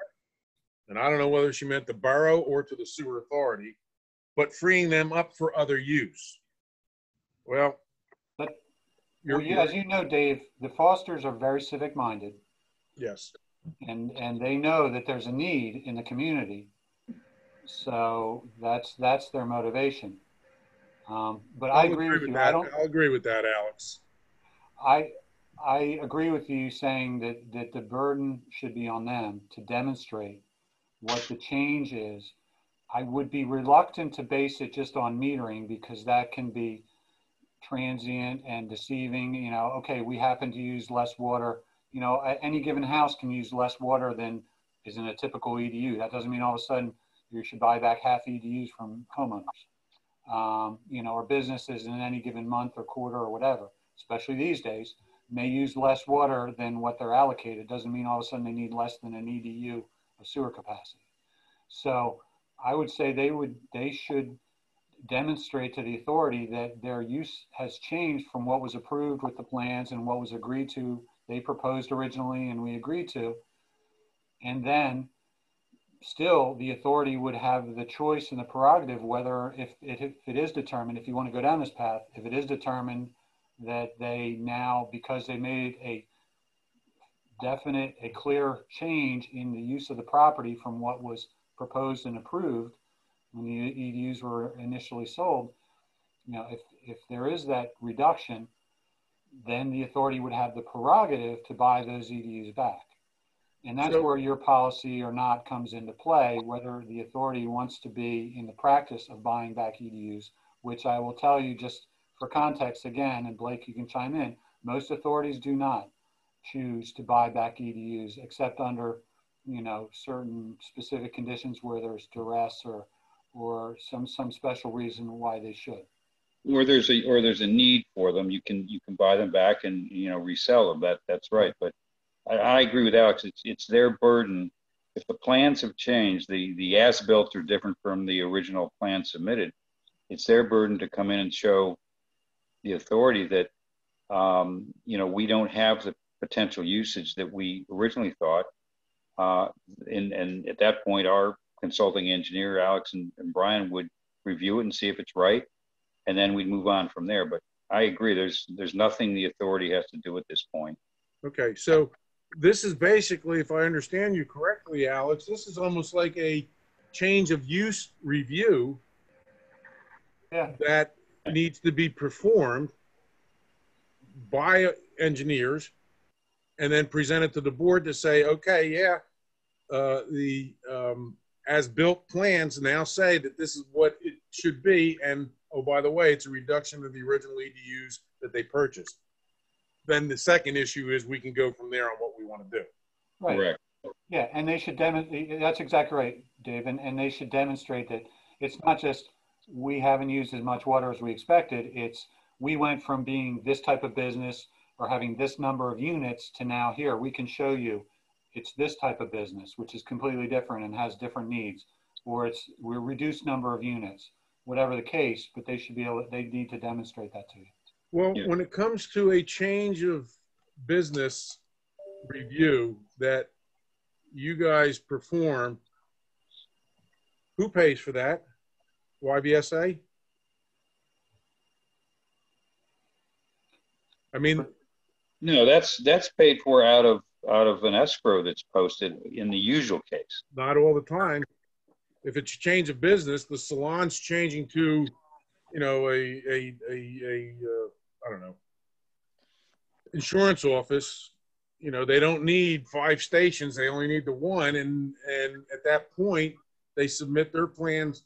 And I don't know whether she meant the borough or to the sewer authority, but freeing them up for other use. Well, as you know, Dave, the Fosters are very civic minded. Yes. And they know that there's a need in the community. So that's their motivation. But I agree with you. I'll agree with that, Alex. I agree with you saying that the burden should be on them to demonstrate what the change is. I would be reluctant to base it just on metering, because that can be transient and deceiving. Okay, we happen to use less water. Any given house can use less water than is in a typical EDU. That doesn't mean all of a sudden you should buy back half EDUs from homeowners. Or businesses in any given month or quarter or whatever, especially these days, may use less water than what they're allocated. Doesn't mean all of a sudden they need less than an EDU of sewer capacity. So I would say they should demonstrate to the authority that their use has changed from what was approved with the plans and what was agreed to. They proposed originally and we agreed to. And then still the authority would have the choice and the prerogative whether if it is determined, if you want to go down this path, if it is determined that they now, because they made a clear change in the use of the property from what was proposed and approved when the EDUs were initially sold, if there is that reduction, then the authority would have the prerogative to buy those EDUs back. And that's where your policy or not comes into play, whether the authority wants to be in the practice of buying back EDUs, which I will tell you just for context again, and Blake, you can chime in, most authorities do not choose to buy back EDUs except under, certain specific conditions where there's duress or some special reason why they should. Or there's a need for them. You can buy them back and, resell them. That's right. But I agree with Alex. It's their burden. If the plans have changed, the as-built are different from the original plan submitted. It's their burden to come in and show the authority that, we don't have the potential usage that we originally thought. And at that point, our consulting engineer, Alex and Brian, would review it and see if it's right. And then we'd move on from there. But I agree. There's nothing the authority has to do at this point. Okay. So this is basically, if I understand you correctly, Alex, this is almost like a change of use review that needs to be performed by engineers and then presented to the board to say, okay, the as-built plans now say that this is what it should be. And, oh, by the way, it's a reduction of the original EDUs that they purchased. Then the second issue is we can go from there on what we want to do. Right. Correct. Yeah, and they should demonstrate, that's exactly right, Dave, and they should demonstrate that it's not just we haven't used as much water as we expected, it's we went from being this type of business are having this number of units to now here, we can show you it's this type of business, which is completely different and has different needs, or we're reduced number of units, whatever the case, but they should be able, they need to demonstrate that to you. Well, when it comes to a change of business review that you guys perform, who pays for that? YBSA? I mean, no, that's paid for out of an escrow that's posted in the usual case. Not all the time. If it's a change of business, the salon's changing to, you know, I don't know, insurance office. You know, they don't need 5 stations. They only need the one. And at that point, they submit their plans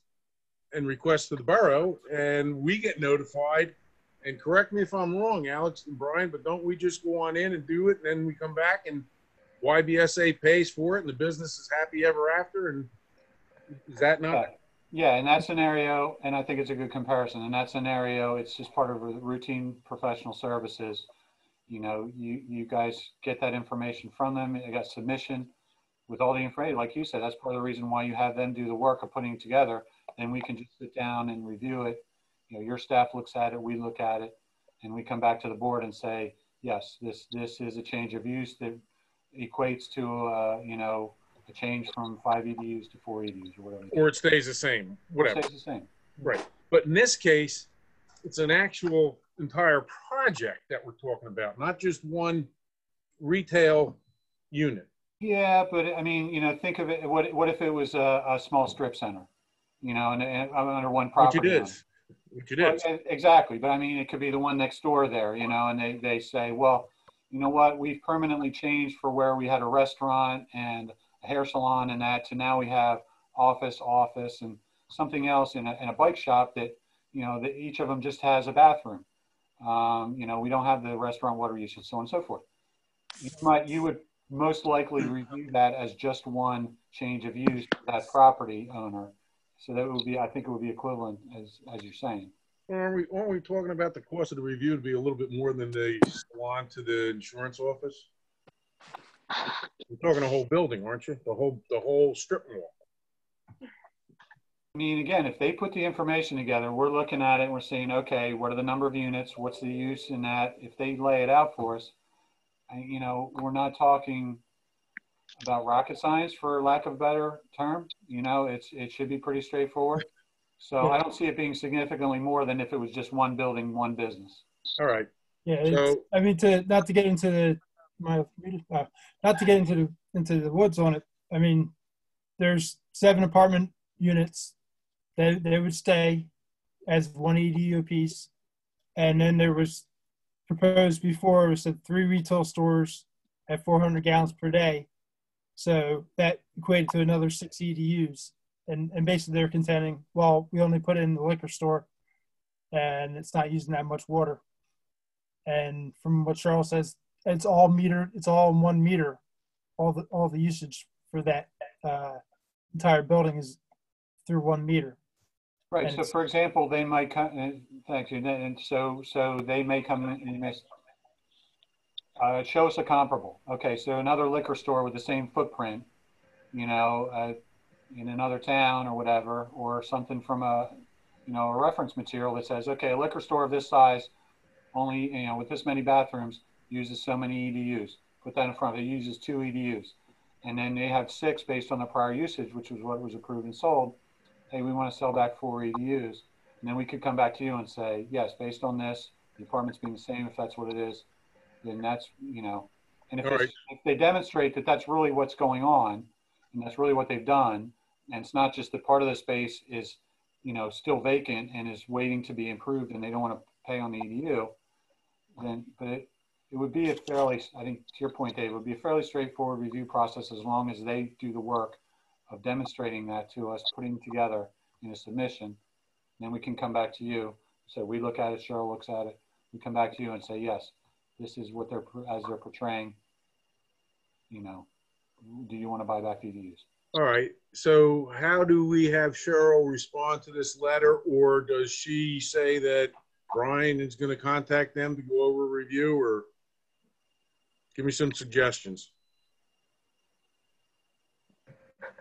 and requests to the borough, and we get notified. And correct me if I'm wrong, Alex and Brian, but don't we just go on in and do it, and then we come back and YBSA pays for it, and the business is happy ever after? And is that not? Yeah, in that scenario, and I think it's a good comparison. In that scenario, it's just part of routine professional services. You know, you guys get that information from them. You got submission with all the information. Like you said, that's part of the reason why you have them do the work of putting it together. Then we can just sit down and review it. You know, your staff looks at it, we look at it, and we come back to the board and say, yes, this is a change of use that equates to, you know, a change from 5 EDUs to 4 EDUs or whatever. Or it stays the same, whatever. It stays the same. Right. But in this case, it's an actual entire project that we're talking about, not just one retail unit. Yeah, but I mean, you know, think of it. What if it was a small strip center, you know, and under one property? Which it is. Which it is. Well, exactly. But I mean, it could be the one next door there, you know, and they say, well, you know what, we've permanently changed for where we had a restaurant and a hair salon and that to now we have office, and something else in a bike shop that, you know, that each of them just has a bathroom. You know, we don't have the restaurant water usage, so on and so forth. You would most likely review that as just one change of use for that property owner. So that would be, I think it would be equivalent as you're saying. Aren't we talking about the cost of the review to be a little bit more than the salon to the insurance office? You're talking a whole building, aren't you? The whole strip mall. I mean, again, if they put the information together, we're looking at it and we're saying, okay, what are the number of units? What's the use in that? If they lay it out for us, you know, we're not talking about rocket science, for lack of a better term. You know, it should be pretty straightforward. So I don't see it being significantly more than if it was just one building, one business. All right. Yeah, So, I mean, not to get into the woods on it. I mean, there's 7 apartment units that they would stay as one EDU piece, and then there was proposed before, it was 3 retail stores at 400 gallons per day. So that equated to another 6 EDUs. And basically they're contending, well, we only put it in the liquor store and it's not using that much water. And from what Charles says, it's all metered, it's all in 1 meter. All the usage for that entire building is through 1 meter. Right. And so for example, they might come, thank you. And so they may come in and may show us a comparable. Okay. So another liquor store with the same footprint, you know, in another town or whatever, or something from a reference material that says, okay, a liquor store of this size, only, you know, with this many bathrooms, uses so many EDUs. Put that in front of it, uses 2 EDUs. And then they have 6 based on the prior usage, which was what was approved and sold. Hey, we want to sell back 4 EDUs. And then we could come back to you and say, yes, based on this, the apartment's being the same, if that's what it is, then that's, you know, and if they demonstrate that that's really what's going on, and that's really what they've done, and it's not just that part of the space is, you know, still vacant and is waiting to be improved and they don't want to pay on the EDU, then, but it would be a fairly, I think to your point, Dave, it would be a fairly straightforward review process as long as they do the work of demonstrating that to us, putting it together in a submission. Then we can come back to you. So we look at it, Cheryl looks at it. We come back to you and say, yes, this is what as they're portraying, you know, do you want to buy back EDUs? all right. So how do we have Cheryl respond to this letter, or does she say that Brian is going to contact them to go over a review, or Give me some suggestions.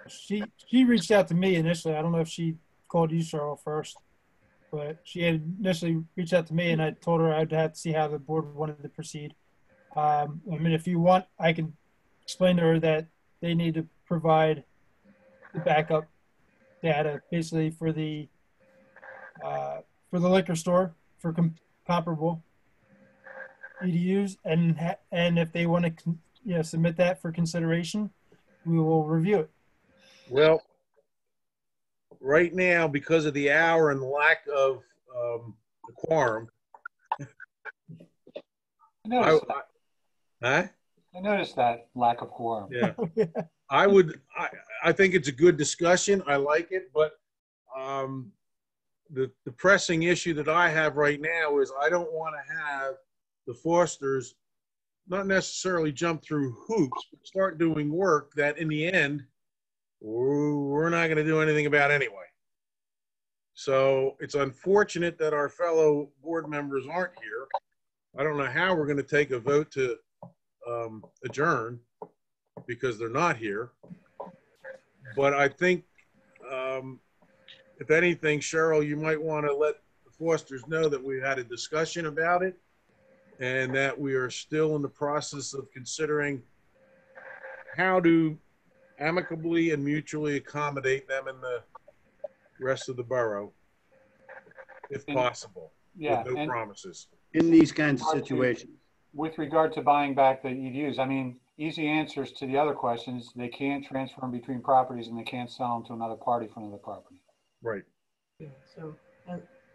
She reached out to me initially. I don't know if she called you, Cheryl, first, but she had initially reached out to me, and I told her I'd have to see how the board wanted to proceed. I mean, if you want, I can explain to her that they need to provide the backup data, basically for the liquor store for comparable EDUs, and if they want to, submit that for consideration, we will review it. Well, right now, because of the hour and lack of the quorum, I noticed that lack of quorum. Yeah. I think it's a good discussion. I like it, but the pressing issue that I have right now is I don't want to have the Fosters not necessarily jump through hoops, but start doing work that in the end, we're not going to do anything about anyway. So it's unfortunate that our fellow board members aren't here. I don't know how we're going to take a vote to adjourn because they're not here. But I think, if anything, Cheryl, you might want to let the Fosters know that we had a discussion about it and that we are still in the process of considering how to amicably and mutually accommodate them in the rest of the borough, if possible, Yeah, with no promises. In these kinds of situations. With regard to buying back the EDUs, I mean, easy answers to the other questions. They can't transfer them between properties and they can't sell them to another party for another property. Right. Yeah, so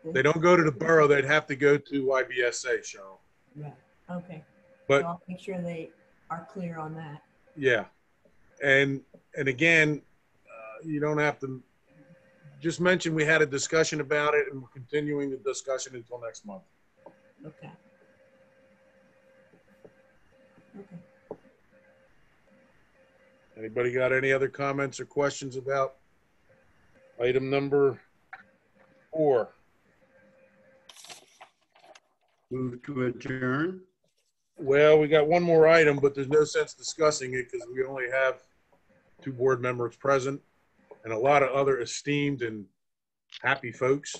They don't go to the borough, they'd have to go to YBSA, Cheryl. right. Okay. But So I'll make sure they are clear on that. yeah. And again, you don't have to just mention we had a discussion about it and we're continuing the discussion until next month. Okay. Okay. Anybody got any other comments or questions about item number 4? Move to adjourn. Well, we got one more item, but there's no sense discussing it because we only have 2 board members present and a lot of other esteemed and happy folks.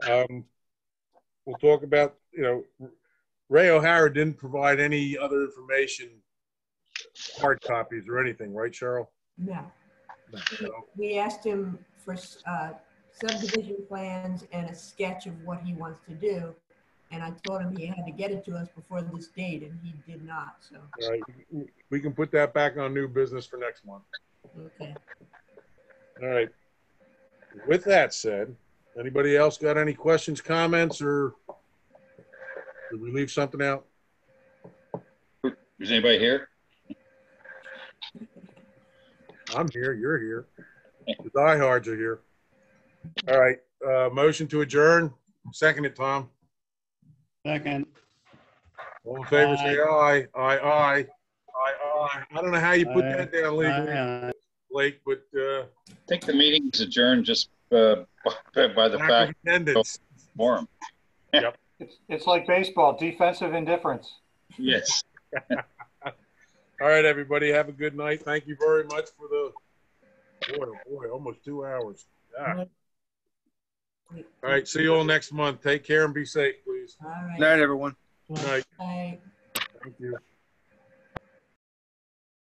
We'll talk about, Ray O'Hara didn't provide any other information, hard copies or anything, right, Cheryl? No. No. So, We asked him for subdivision plans and a sketch of what he wants to do. And I told him he had to get it to us before this date, and he did not, so. all right, we can put that back on new business for next month. Okay. All right. With that said, anybody else got any questions, comments, or did we leave something out? Is anybody here? I'm here, you're here. The diehards are here. All right, motion to adjourn. Second it, Tom. Second. All in favor, say aye. Aye, aye. Aye, aye. I don't know how you put Aye. that down legally, Aye. Blake, but I think the meeting is adjourned just by the lack of fact attendance. forum. It's like baseball, defensive indifference. Yes. All right, everybody, have a good night. Thank you very much for the, boy, almost 2 hours. Ah. All right, see you all next month. Take care and be safe, please. All right. Good night, everyone. Good night. Bye. Thank you.